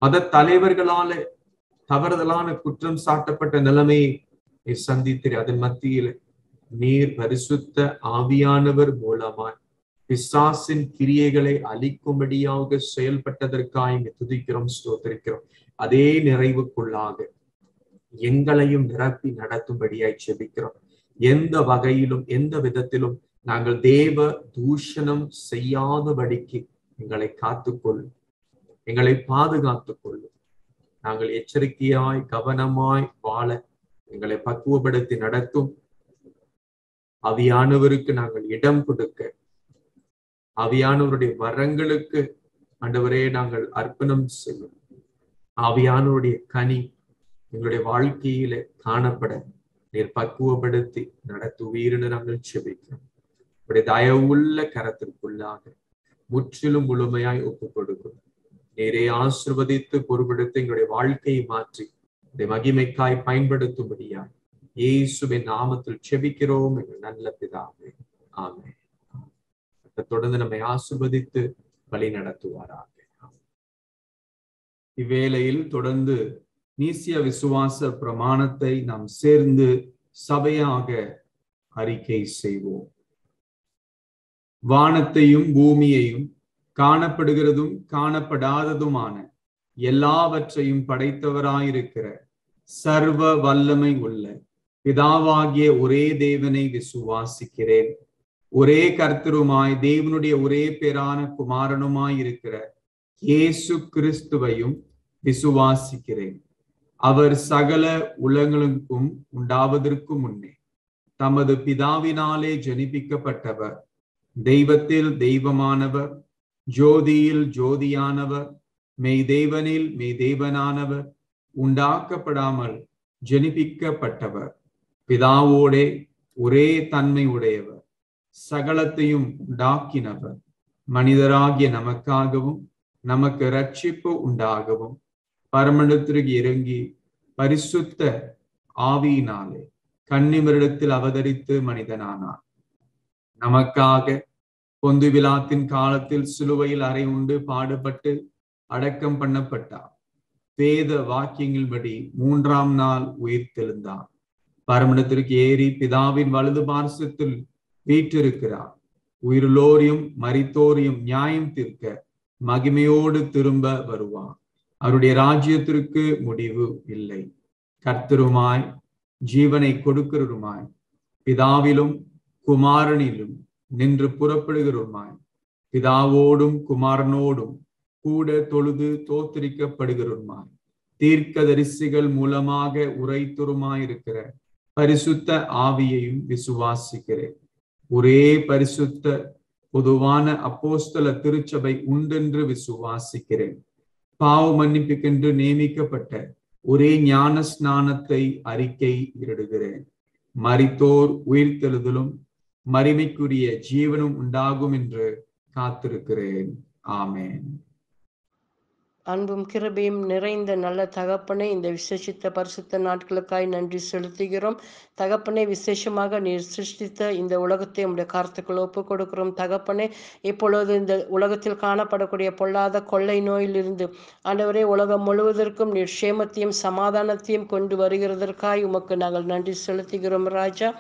மத தலைவர்களாலே தவறுதலான குற்றம் சாட்டப்பட்ட நிலைமையை நீர் சந்தித்தீர். அதன் மத்தியில நீர் பரிசுத்த ஆவியானவர் மூலமாய் பிசாசின் கிரியைகளை அழிக்கும்படியாக செயல்பட்டதற்காக துதிக்கிறோம், ஸ்தோத்திரிக்கிறோம். அதே நிறைவுக்குள்ளாக எங்களையும் நிரப்பி நடத்தும்படியாய் செபிக்கிறோம். எந்த வகையிலும், எந்த விதத்திலும் நாங்கள் தேவ தூஷணம் செய்யாதபடிக்கு எங்களை காத்துக்கொள்ளும், எங்களை பாதுகாத்துக் கொள்ளும். நாங்கள் எச்சரிக்கையாய் கவனமாய் வாழ எங்களை பக்குவப்படுத்தி நடத்தும். ஆவியானவருக்கு நாங்கள் இடம் கொடுக்க, ஆவியானவருடைய வரங்களுக்கு ஆண்டவரே நாங்கள் அர்ப்பணம் செய்வோம். ஆவியானவருடைய கனி எங்களுடைய வாழ்க்கையில காணப்பட நீர் பக்குவப்படுத்தி நடத்துவீர்னு நாங்கள் செபிக்கிறோம். உடைய தயவுள்ள கரத்திற்குள்ளாக முற்றிலும் முழுமையாய் ஒப்புக் கொடுக்கும். நீரே ஆசீர்வதித்து பொறுப்படுத்தி எங்களுடைய வாழ்க்கையை மாற்றி இந்த மகிமைக்காய் பயன்படுத்தும்படியாய் இயேசுவின் நாமத்தில் செபிக்கிறோம் எங்கள் நல்ல பிதாவே, ஆமென். தொடர்ந்து நம்மை ஆசீர்வதித்து வழி நடத்துவாராக. இவ்வேளையில் தொடர்ந்து நீசிய விசுவாச பிரமாணத்தை நாம் சேர்ந்து சபையாக அறிக்கை செய்வோம். வானத்தையும் பூமியையும் காணப்படுகிறதும் காணப்படாததுமான எல்லாவற்றையும் படைத்தவராயிருக்கிற சர்வ வல்லமை உள்ள பிதாவாகிய ஒரே தேவனை விசுவாசிக்கிறேன். ஒரே கர்த்தருமாய் தேவனுடைய ஒரே பேரான குமாரனுமாயிருக்கிற இயேசு கிறிஸ்துவையும் விசுவாசிக்கிறேன். அவர் சகல உலகங்களுக்கும் உண்டாவதற்கு முன்னே தமது பிதாவினாலே ஜனிப்பிக்கப்பட்டவர், தெய்வத்தில் தெய்வமானவர், ஜோதியில் ஜோதியானவர், மெய்தேவனில் மெய்தேவனானவர், உண்டாக்கப்படாமல் ஜனிப்பிக்கப்பட்டவர், பிதாவோடே ஒரே தன்மை உடையவர், சகலத்தையும் உண்டாக்கினவர், மனிதராகிய நமக்காகவும் நமக்கு இரட்சிப்பு உண்டாகவும் பரமண்டலத்திற்கு இறங்கி பரிசுத்த ஆவியினாலே கன்னிமரிடத்தில் அவதரித்து மனிதனானார். நமக்காக பொந்து பிலாத்தின் காலத்தில் சிலுவையில் அறை உண்டு பாடுபட்டு அடக்கம் பண்ணப்பட்டார். வேத வாக்கியங்கள்படி 3ஆம் நாள் உயிர்த்தெழுந்தார். பரமண்டலத்திற்கு ஏறி பிதாவின் வலது பார்சத்தில் வீற்றிருக்கிறார். உயிருள்ளோரையும் மரித்தோரையும் நியாயம் தீர்க்க மகிமையோடு திரும்ப வருவார். அவருடைய ராஜ்யத்திற்கு முடிவு இல்லை. கர்த்தருமாய் ஜீவனை கொடுக்கிறருமாய் பிதாவிலும் குமாரனிலும் நின்று புறப்படுகிறருமாய் பிதாவோடும் குமாரனோடும் கூட தொழுது தோத்தரிக்கப்படுகிறோமாய் தீர்க்கதரிசிகள் மூலமாக உரைத்துருமாயிருக்கிற பரிசுத்த ஆவியையும் விசுவாசிக்கிறேன். ஒரே பரிசுத்த பொதுவான அப்போஸ்தல திருச்சபை உண்டென்று விசுவாசிக்கிறேன். பாவ மன்னிப்புக்கென்று நியமிக்கப்பட்ட ஒரே ஞான ஸ்நானத்தை அறிக்கை இடுகிறேன். மரித்தோர் உயிர்த்தெழுதலும் மகிமைக்குரிய ஜீவனும் உண்டாகும் என்று காத்திருக்கிறேன். ஆமென். அன்பும் கிருபையும் நிறைந்த நல்ல தகப்பனே, இந்த விசேஷித்த பரிசுத்த நாட்களுக்காய் நன்றி செலுத்துகிறோம். தகப்பனே, விசேஷமாக நீர் சிருஷ்டித்த இந்த உலகத்தை உடைய கருத்துக்கள் ஒப்புக் கொடுக்கிறோம். தகப்பனே, இப்பொழுது இந்த உலகத்தில் காணப்படக்கூடிய பொல்லாத கொள்ளை நோயிலிருந்து ஆண்டவரே உலகம் முழுவதற்கும் நீர் சேமத்தையும் சமாதானத்தையும் கொண்டு வருகிறதற்காய் உமக்கு நாங்கள் நன்றி செலுத்துகிறோம். ராஜா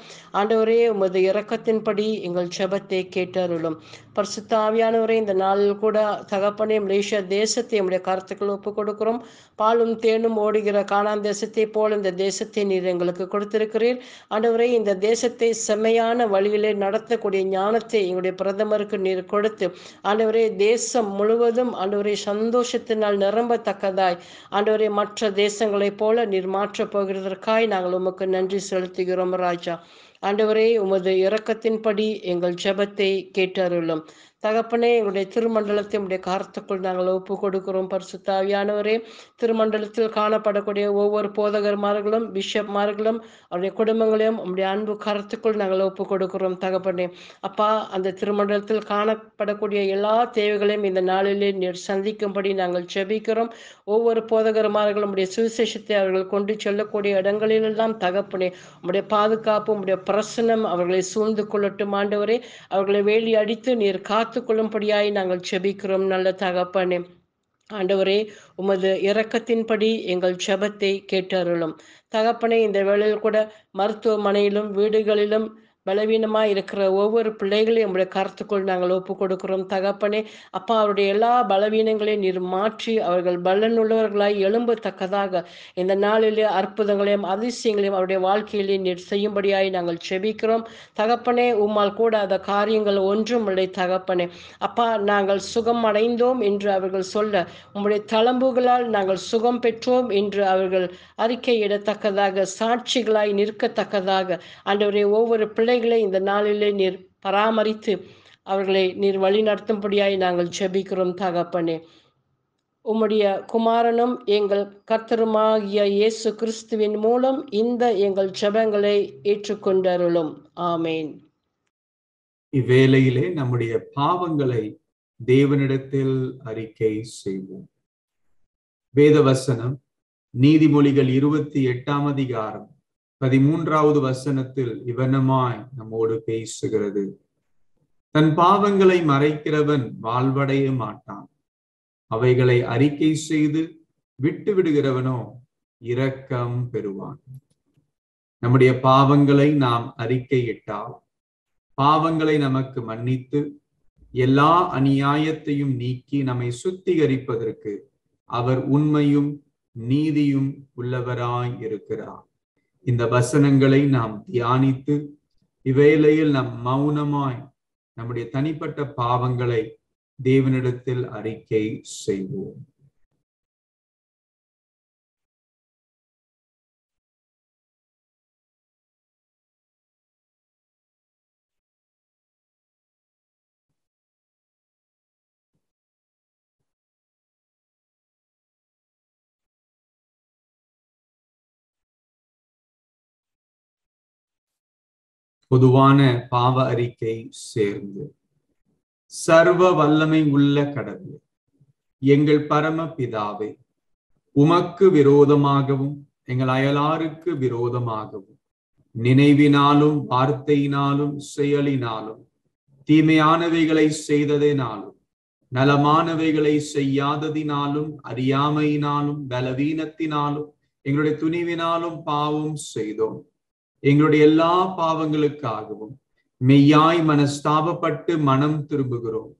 ஆண்டவரே, உமது இரக்கத்தின்படி எங்கள் ஜெபத்தை கேட்டருளும். பரிசுத்த ஆவியானவரே, இந்த நாளில் கூட தகப்பனே மலேசியா தேசத்தை உடைய கருத்துக்கள் ஒப்புக் கொடுக்கிறோம். பாலும் தேனும் ஓடுகிற கானான் தேசத்தை போல் இந்த தேசத்தை நீர் எங்களுக்கு கொடுத்திருக்கிறீர். ஆண்டவரே, இந்த தேசத்தை செம்மையான வழியிலே நடத்தக்கூடிய ஞானத்தை எங்களுடைய பிரதமருக்கு நீர் கொடுத்து ஆண்டவரே தேசம் முழுவதும் ஆண்டவரே சந்தோஷத்தினால் நிரம்பத்தக்கதாய் ஆண்டவரே மற்ற தேசங்களைப் போல நீர் மாற்றப் போகிறதற்காய் நாங்கள் உமக்கு நன்றி செலுத்துகிறோம். ராஜா ஆண்டவரே, உமது இரக்கத்தின்படி எங்கள் ஜெபத்தை கேட்டருளும். தகப்பனே, எங்களுடைய திருமண்டலத்தை உடைய கருத்துக்குள் நாங்கள் ஒப்பு கொடுக்கிறோம். பரிசுத்த ஆவியானவரே, திருமண்டலத்தில் காணப்படக்கூடிய ஒவ்வொரு போதகர்மார்களும் பிஷப்மார்களும் அவருடைய குடும்பங்களையும் உடைய அன்பு கருத்துக்குள் நாங்கள் ஒப்பு கொடுக்கிறோம். தகப்பனே அப்பா, அந்த திருமண்டலத்தில் காணப்படக்கூடிய எல்லா தேவைகளையும் இந்த நாளிலே நீர் சந்திக்கும்படி நாங்கள் ஜெபிக்கிறோம். ஒவ்வொரு போதகர்மார்களும் உடைய சுவிசேஷத்தை அவர்கள் கொண்டு செல்லக்கூடிய இடங்களிலெல்லாம் தகப்பனே உடைய பாதுகாப்பு உடைய பிரசன்னம் அவர்களை சூழ்ந்து கொள்ளட்டும். ஆண்டவரே, அவர்களை வேலி அடித்து நீர் காத்துக்கொள்ளும்படியாய் நாங்கள் ஜெபிக்கிறோம். நல்ல தகப்பனே ஆண்டவரே, உமது இரக்கத்தின்படி எங்கள் ஜெபத்தை கேட்டருளும். தகப்பனே, இந்த வேளையில் கூட மருத்துவமனையிலும் வீடுகளிலும் பலவீனமாக இருக்கிற ஒவ்வொரு பிள்ளைகளையும் நம்முடைய கருத்துக்குள் நாங்கள் ஒப்பு கொடுக்கிறோம். தகப்பனே அப்பா, அவருடைய எல்லா பலவீனங்களையும் நீர் மாற்றி அவர்கள் பலனுள்ளவர்களாய் எழும்பத்தக்கதாக இந்த நாளிலே அற்புதங்களையும் அதிசயங்களையும் அவருடைய வாழ்க்கையிலே நீர் செய்யும்படியாய் நாங்கள் செபிக்கிறோம். தகப்பனே, உம்மால் கூடாத காரியங்கள் ஒன்றும் இல்லை. தகப்பனே அப்பா, நாங்கள் சுகம் அடைந்தோம் என்று அவர்கள் சொல்ல உம்முடைய தளம்புகளால் நாங்கள் சுகம் பெற்றோம் என்று அவர்கள் அறிக்கையிடத்தக்கதாக சாட்சிகளாய் நிற்கத்தக்கதாக ஆண்டவரே ஒவ்வொரு பிள்ளைகளை இந்த நாளிலே நீர் பராமரித்து அவர்களை நீர் வழி நடத்தும்படியாய் நாங்கள் ஜெபிக்கிறோம். தகப்பனே, உம்முடைய குமாரனும் எங்கள் கர்த்தருமாகிய இயேசு கிறிஸ்துவின் மூலம் இந்த எங்கள் ஜெபங்களை ஏற்றுக்கொண்டருளும். ஆமேன். இவ்வேளையிலே நம்முடைய பாவங்களை தேவனிடத்தில் அறிக்கை செய்வோம். வேதவசனம் நீதிமொழிகள் 28ஆம் அதிகாரம் 13வது வசனத்தில் இவனமாய் நம்மோடு பேசுகிறது. தன் பாவங்களை மறைக்கிறவன் வாழ்வடைய மாட்டான், அவைகளை அறிக்கை செய்து விட்டு விடுகிறவனோ இரக்கம் பெறுவான். நம்முடைய பாவங்களை நாம் அறிக்கையிட்டால் பாவங்களை நமக்கு மன்னித்து எல்லா அநியாயத்தையும் நீக்கி நம்மை சுத்திகரிப்பதற்கு அவர் உண்மையும் நீதியும் உள்ளவராய் இருக்கிறார். இந்த வசனங்களை நாம் தியானித்து இவ்வேளையில் நாம் மௌனமாய் நம்முடைய தனிப்பட்ட பாவங்களை தேவனிடத்தில் அறிக்கை செய்வோம். பொதுவான பாவ அறிக்கை சேர்ந்து. சர்வ வல்லமை உள்ள கடவுளே, எங்கள் பரம பிதாவே, உமக்கு விரோதமாகவும் எங்கள் அயலாருக்கு விரோதமாகவும் நினைவினாலும் வார்த்தையினாலும் செயலினாலும் தீமையானவைகளை செய்ததினாலும் நலமானவைகளை செய்யாததினாலும் அறியாமையினாலும் பலவீனத்தினாலும் எங்களுடைய துணிவினாலும் பாவம் செய்தோம். எங்களுடைய எல்லா பாவங்களுக்காகவும் மெய்யாய் மனஸ்தாபப்பட்டு மனம் திரும்புகிறோம்.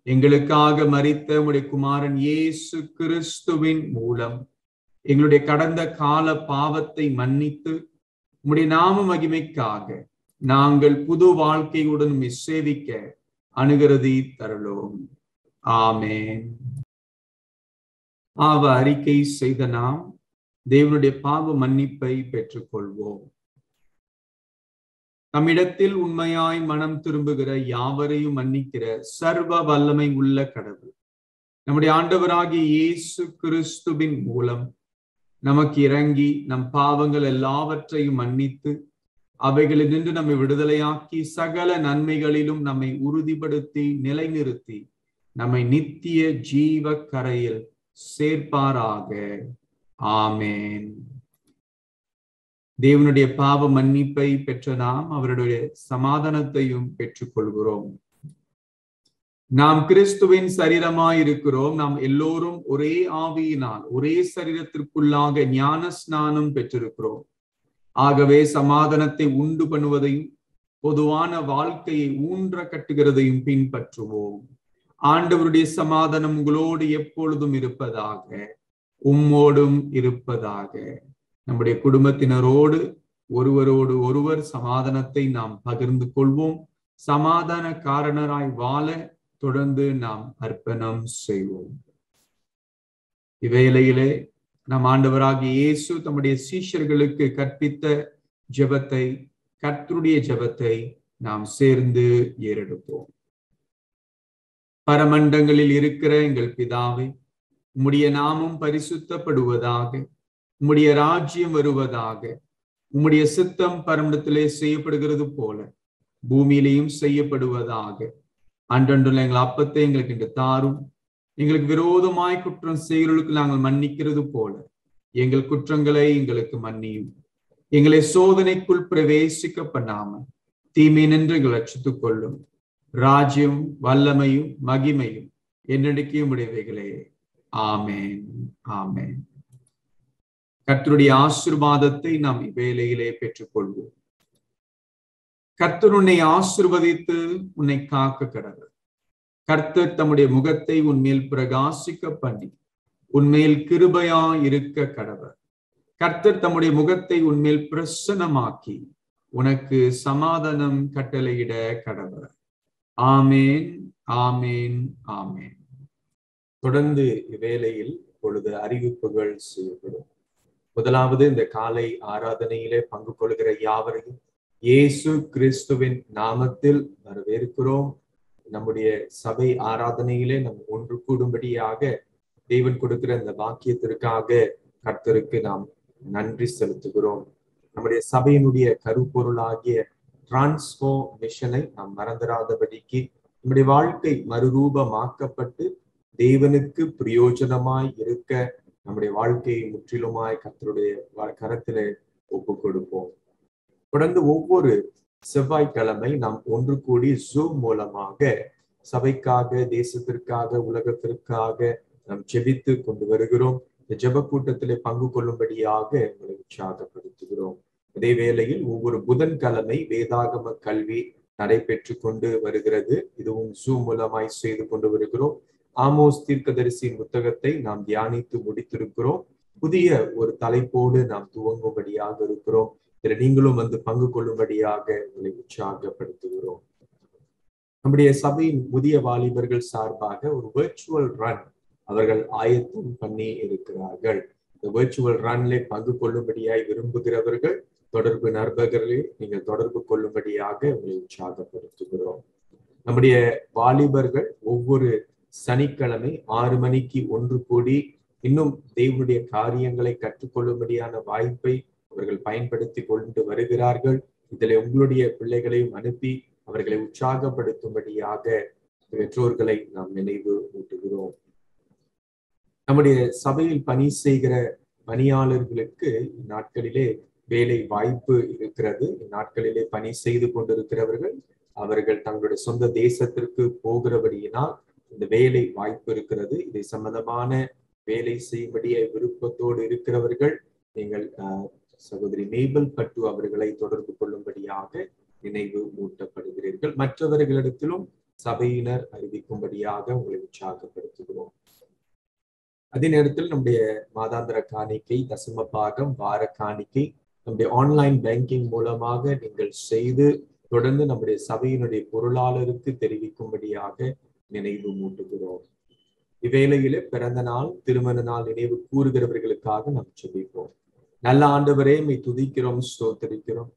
எங்களுக்காக மரித்த உம்முடைய குமாரன் இயேசு கிறிஸ்துவின் மூலம் எங்களுடைய கடந்த கால பாவத்தை மன்னித்து உம்முடைய நாம மகிமைக்காக நாங்கள் புது வாழ்க்கையுடன் சேவிக்க அனுகிரதி தருளோம். ஆமென். அறிக்கை செய்த நாம் தேவனுடைய பாவ மன்னிப்பை பெற்றுக்கொள்வோம். நம்மிடத்தில் உண்மையாய் மனம் திரும்புகிற யாவரையும் மன்னிக்கிற சர்வ வல்லமை உள்ள கடவுள் நம்முடைய ஆண்டவராகிய இயேசு கிறிஸ்துவின் மூலம் நமக்கு இறங்கி நம் பாவங்கள் எல்லாவற்றையும் மன்னித்து அவைகளினின்று நம்மை விடுதலையாக்கி சகல நன்மைகளிலும் நம்மை உறுதிப்படுத்தி நிலைநிறுத்தி நம்மை நித்திய ஜீவ கரையில் சேர்ப்பாராக. ஆமேன். தேவனுடைய பாவ மன்னிப்பை பெற்ற நாம் அவருடைய சமாதானத்தையும் பெற்றுக்கொள்கிறோம். நாம் கிறிஸ்துவின் சரீரமாய் இருக்கிறோம். நாம் எல்லோரும் ஒரே ஆவியினால் ஒரே சரீரத்திற்குள்ளாக ஞான ஸ்நானம் பெற்றிருக்கிறோம். ஆகவே சமாதானத்தை உண்டு பண்ணுவதையும் பொதுவான வாழ்க்கையை ஊன்ற கட்டுகிறதையும் பின்பற்றுவோம். ஆண்டவருடைய சமாதானம் உங்களோடு எப்பொழுதும் இருப்பதாக, உம்மோடும் இருப்பதாக. நம்முடைய குடும்பத்தினரோடு ஒருவரோடு ஒருவர் சமாதானத்தை நாம் பகிர்ந்து கொள்வோம். சமாதான காரணராய் வாழ தொடர்ந்து நாம் அர்ப்பணம் செய்வோம். இவ்வேளையிலே நம் ஆண்டவராகிய இயேசு தம்முடைய சீஷர்களுக்கு கற்பித்த ஜெபத்தை, கர்த்தருடைய ஜெபத்தை நாம் சேர்ந்து ஏறெடுப்போம். பரமண்டங்களில் இருக்கிற எங்கள் பிதாவே, உம்முடைய நாமம் பரிசுத்தப்படுவதாக, உம்முடைய ராஜ்யம் வருவதாக, உம்முடைய சித்தம் பரமண்டத்திலே செய்யப்படுகிறது போல பூமியிலேயும் செய்யப்படுவதாக. அன்றன்றுள்ள எங்கள் அப்பத்தை எங்களுக்கு இன்று தாரும். எங்களுக்கு விரோதமாய் குற்றம் செய்கிறவர்களுக்கு நாங்கள் மன்னிக்கிறது போல எங்கள் குற்றங்களை எங்களுக்கு மன்னியும். எங்களை சோதனைக்குள் பிரவேசிக்க பண்ணாமல் தீமை நின்று எங்கள் ரட்சித்துக் கொள்ளும். ராஜ்யம் வல்லமையும் மகிமையும் என்னடிக்கையும் உடையவைகளே. ஆமேன், ஆமேன். கர்த்தருடைய ஆசீர்வாதத்தை நாம் இவ்வேளையிலே பெற்றுக்கொள்வோம். கர்த்தர் உன்னை ஆசீர்வதித்து உன்னை காக்க கடவுள். கர்த்தர் தம்முடைய முகத்தை உன்மேல் பிரகாசிக்க பண்ணி உன்மேல் கிருபையா இருக்க கடவுள். கர்த்தர் தம்முடைய முகத்தை உன்மேல் பிரசன்னமாக்கி உனக்கு சமாதானம் கட்டளையிட கடவுள். ஆமேன், ஆமேன், ஆமேன். தொடர்ந்து இவ்வேளையில் பொழுது அறிவிப்புகள் செய்யப்படும். முதலாவது, இந்த காலை ஆராதனையிலே பங்கு கொள்கிற யாவரையும் இயேசு கிறிஸ்துவின் நாமத்தில் வரவேற்கிறோம். நம்முடைய சபை ஆராதனையிலே நம் ஒன்று கூடும்படியாக தேவன் கொடுக்கிற இந்த பாக்கியத்திற்காக கர்த்தருக்கு நாம் நன்றி செலுத்துகிறோம். நம்முடைய சபையினுடைய கருப்பொருளாகிய டிரான்ஸ்ஃபர்மேஷனை நாம் மறந்துடாதபடிக்கு நம்முடைய வாழ்க்கை மறுரூபமாக்கப்பட்டு தேவனுக்கு பிரயோஜனமாய் இருக்க நம்முடைய வாழ்க்கையை முற்றிலுமாய் கர்த்தருடைய கரத்திலே ஒப்பு கொடுப்போம். தொடர்ந்து ஒவ்வொரு செவ்வாய்க்கிழமை நாம் ஒன்று கூடி ஜூம் மூலமாக சபைக்காக, தேசத்திற்காக, உலகத்திற்காக நாம் ஜெபித்து கொண்டு வருகிறோம். இந்த ஜெப கூட்டத்திலே பங்கு கொள்ளும்படியாக உங்களை உற்சாகப்படுத்துகிறோம். அதே வேளையில் ஒவ்வொரு புதன்கிழமை வேதாகம கல்வி நடைபெற்று கொண்டு வருகிறது. இதுவும் ஜூம் மூலமாய் செய்து கொண்டு வருகிறோம். ஆமோஸ் தீர்க்கதரிசியின் புத்தகத்தை நாம் தியானித்து முடித்திருக்கிறோம். புதிய ஒரு தலைப்போடு நாம் துவங்கும்படியாக இருக்கிறோம். இதில் நீங்களும் வந்து பங்கு கொள்ளும்படியாக உங்களை உற்சாகப்படுத்துகிறோம். நம்முடைய சபையின் புதிய வாலிபர்கள் சார்பாக ஒரு வெர்ச்சுவல் ரன் அவர்கள் ஆயத்தம் பண்ணி இருக்கிறார்கள். இந்த வெர்ச்சுவல் ரன்ல பங்கு கொள்ளும்படியாய் விரும்புகிறவர்கள் தொடர்பு நண்பர்களே நீங்கள் தொடர்பு கொள்ளும்படியாக உங்களை உற்சாகப்படுத்துகிறோம். நம்முடைய வாலிபர்கள் ஒவ்வொரு சனிக்கிழமை 6 மணிக்கு ஒன்று கூடி இன்னும் தேவனுடைய காரியங்களை கற்றுக்கொள்ளும்படியான வாய்ப்பை அவர்கள் பயன்படுத்தி கொண்டு வருகிறார்கள். இதில் உங்களுடைய பிள்ளைகளையும் அனுப்பி அவர்களை உற்சாகப்படுத்தும்படியாக பெற்றோர்களை நாம் நினைவு ஊட்டுகிறோம். நம்முடைய சபையில் பணி செய்கிற பணியாளர்களுக்கு இந்நாட்களிலே வேலை வாய்ப்பு இருக்கிறது. இந்நாட்களிலே பணி செய்து கொண்டிருக்கிறவர்கள் அவர்கள் தங்களுடைய சொந்த தேசத்திற்கு போகிறபடியினால் இந்த வேலை வாய்ப்பு இருக்கிறது. இதை சம்பந்தமான வேலை செய்யும்படிய விருப்பத்தோடு இருக்கிறவர்கள் நீங்கள் சகோதரி மேபல் பட்டு அவர்களை தொடர்பு கொள்ளும்படியாக நினைவு ஊட்டப்படுகிறீர்கள். மற்றவர்களிடத்திலும் சபையினர் அறிவிக்கும்படியாக உங்களை உற்சாகப்படுத்துகிறோம். அதே நேரத்தில் நம்முடைய மாதாந்திர காணிக்கை, தசம பாகம், வார காணிக்கை நம்முடைய ஆன்லைன் பேங்கிங் மூலமாக நீங்கள் செய்து தொடர்ந்து நம்முடைய சபையினுடைய பொருளாளருக்கு தெரிவிக்கும்படியாக நினைவு மூட்டுகிறோம். இவ்வேளையிலே பிறந்த நாள், திருமண நாள் நினைவு கூறுகிறவர்களுக்காக நாம் ஜெபிப்போம். நல்ல ஆண்டவரே, உம்மை துதிக்கிறோம், ஸ்தோத்திரிக்கிறோம்.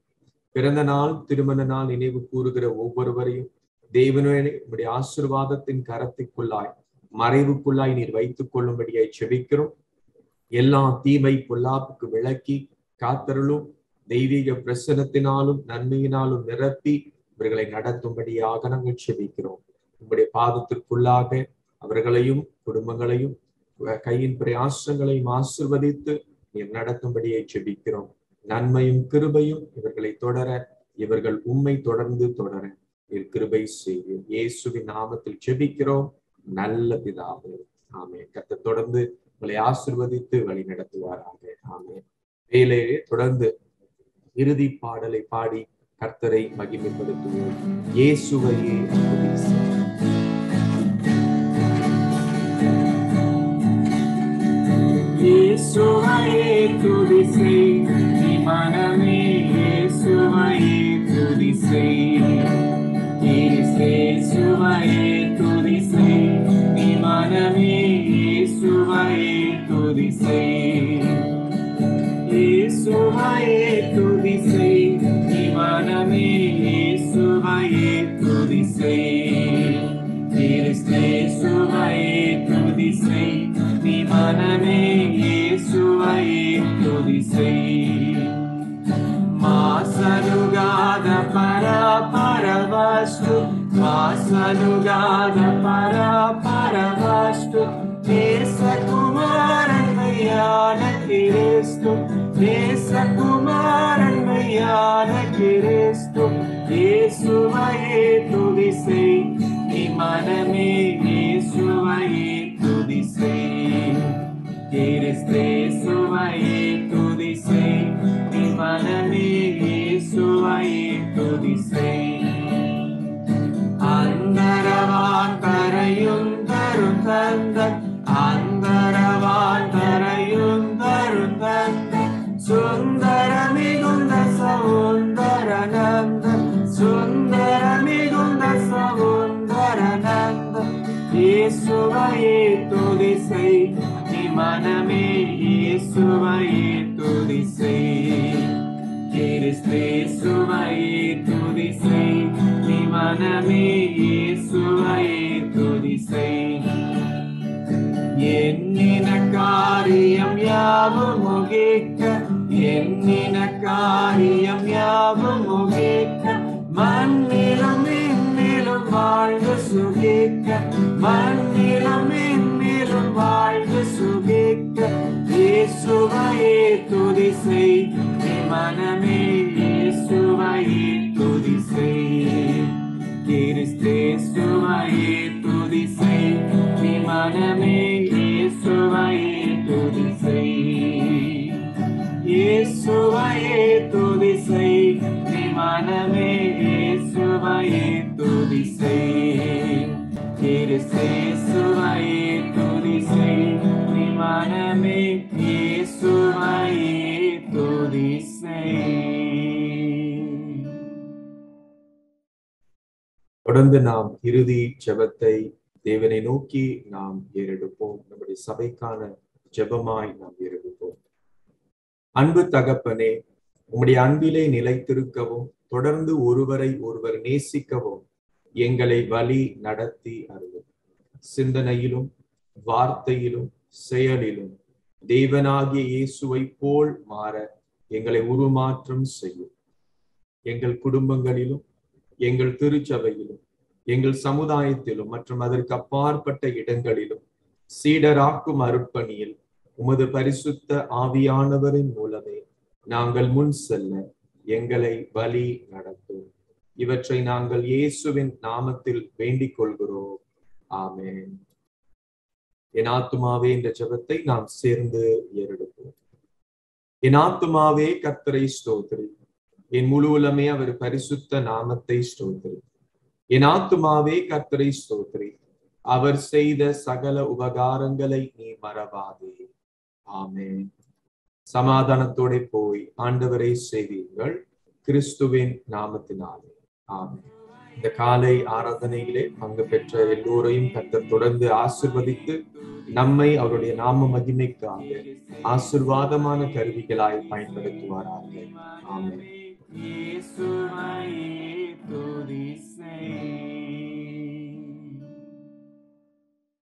பிறந்த நாள், திருமண நாள் நினைவு கூறுகிற ஒவ்வொருவரையும் தேவனே உம்முடைய ஆசீர்வாதத்தின் கரத்துக்குள்ளாய், மறைவுக்குள்ளாய் நீர் வைத்துக் கொள்ளும்படியாய் ஜெபிக்கிறோம். எல்லா தீமை பொல்லாப்புக்கு விலக்கி காத்தருளும். தெய்வீக பிரசனத்தினாலும் நன்மையினாலும் நிரப்பி இவர்களை நடத்தும்படியாக நாங்கள் ஜெபிக்கிறோம். உங்களுடைய பாதத்திற்குள்ளாக அவர்களையும் குடும்பங்களையும் கையின் பிரயாசங்களையும் ஆசீர்வதித்து நீர் நடத்தும்படியை ஜெபிக்கிறோம். நன்மையும் கிருபையும் இவர்களை தொடர, இவர்கள் உம்மை தொடர்ந்து தொடர நீர் கிருபை செய்வீர். இயேசுவின் நாமத்தில் ஜெபிக்கிறோம் நல்ல பிதாவே, ஆமென். கர்த்தர் தொடர்ந்து உங்களை ஆசீர்வதித்து வழி நடத்துவாராக, ஆமென். வேலையே தொடர்ந்து இறுதி பாடலை பாடி கர்த்தரை மகிமைப்படுத்துவோம். இயேசுவையே துதி செய். இயேசுவையே துதி செய், நீ மனமே இயேசுவையே துதி செய். இயேசுவையே துதி செய், நீ மனமே இயேசுவையே துதி செய். இயேசுவையே துதி செய், நீ மனமே இயேசுவையே துதி செய். இயேசுவையே துதி செய், நீ மனமே இயேசுவையே துதி செய். மாசனுகாத பரபரவஸ்து, மாசனுகாத பரபரவஸ்து, நேசகுமாரன் மையான கிறிஸ்து, நேசகுமாரன் மையான கிறிஸ்து. இயேசுவையே துதி செய், நீ மனமே இயேசுவையே துதி செய். கிறிஸ்தேசுவையே துதி செய், நீ மனமே இயேசுவையே துதி செய். அந்தரவான் கரையும் தரும் தந்த, அந்தரவான் கரையும் தரும் தந்த, சுந்தர மிகுந்த சவுந்தரநந்த, சுந்தர மிகுந்த சவுந்தரநந்த. இயேசுவையே துதி செய், நீ மனமே இயேசுவையே துதி செய். கிறிஸ்தேசுவையே துதி செய், நீ மனமே இயேசுவையே துதி செய். எண்ணின காரியம் யாவும் முகிக்க, எண்ணின காரியம் யாவும் முகிக்க, மண்ணிலும் விண்ணிலும் வாழ்ந்து சுகிக்க, மண்ணிலும் விண்ணிலும் வாழ்ந்து சுகிக்க. இயேசுவையே துதி செய், நீ மனமே இயேசுவையே துதி செய். கிறிஸ்தேசுவையே துதி செய், நீ மனமே இயேசுவையே துதி செய். இயேசுவையே துதி செய், நீ மனமே இயேசுவையே துதி செய். கிறிஸ்தேசுவையே துதி செய், நீ மனமே இயேசுவையே துதி செய். தொடர்ந்து நாம் இறுதி ஜெபத்தை தேவனை நோக்கி நாம் ஏறெடுப்போம். நம்முடைய சபைக்கான ஜெபமாய் நாம் ஏறெடுப்போம். அன்பு தகப்பனே, உம்முடைய அன்பிலே நிலைத்திருக்கவும் தொடர்ந்து ஒருவரை ஒருவர் நேசிக்கவும் எங்களை வழி நடத்தி அருளும். சிந்தனையிலும் வார்த்தையிலும் செயலிலும் தேவனாகிய இயேசுவை போல் மாற எங்களை உருமாற்றம் செய்யும். எங்கள் குடும்பங்களிலும் எங்கள் திருச்சபையிலும் எங்கள் சமுதாயத்திலும் மற்றும் அதற்கு அப்பாற்பட்ட இடங்களிலும் சீடராக்கும் அருட்பணியில் உமது பரிசுத்த ஆவியானவரின் மூலமே நாங்கள் முன் செல்ல எங்களை வழி நடத்தும். இவற்றை நாங்கள் இயேசுவின் நாமத்தில் வேண்டிக் கொள்கிறோம், ஆமென். என் ஆத்துமாவே என்ற ஜெபத்தை நாம் சேர்ந்து ஏறெடுப்போம். என் ஆத்துமாவே கர்த்தரை ஸ்தோத்திரி, என் முழு உலமே அவர் பரிசுத்த நாமத்தை ஸ்தோத்திரி. என் ஆத்துமாவே கர்த்தரை ஸ்தோத்திரி, அவர் செய்த சகல உபகாரங்களை நீ மறவாதே, ஆமென். சமாதானத்தோட போய் ஆண்டவரை சேவியுங்கள், கிறிஸ்துவின் நாமத்தினாலே. ஆமென். இந்த காலை ஆராதனையிலே பங்கு பெற்ற எல்லோரையும் கர்த்தர் தொடர்ந்து ஆசீர்வதித்து நம்மை அவருடைய நாம மகிமைக்காக ஆசீர்வாதமான கருவிகளாய் பயன்படுத்துவாராக. ஆமென்.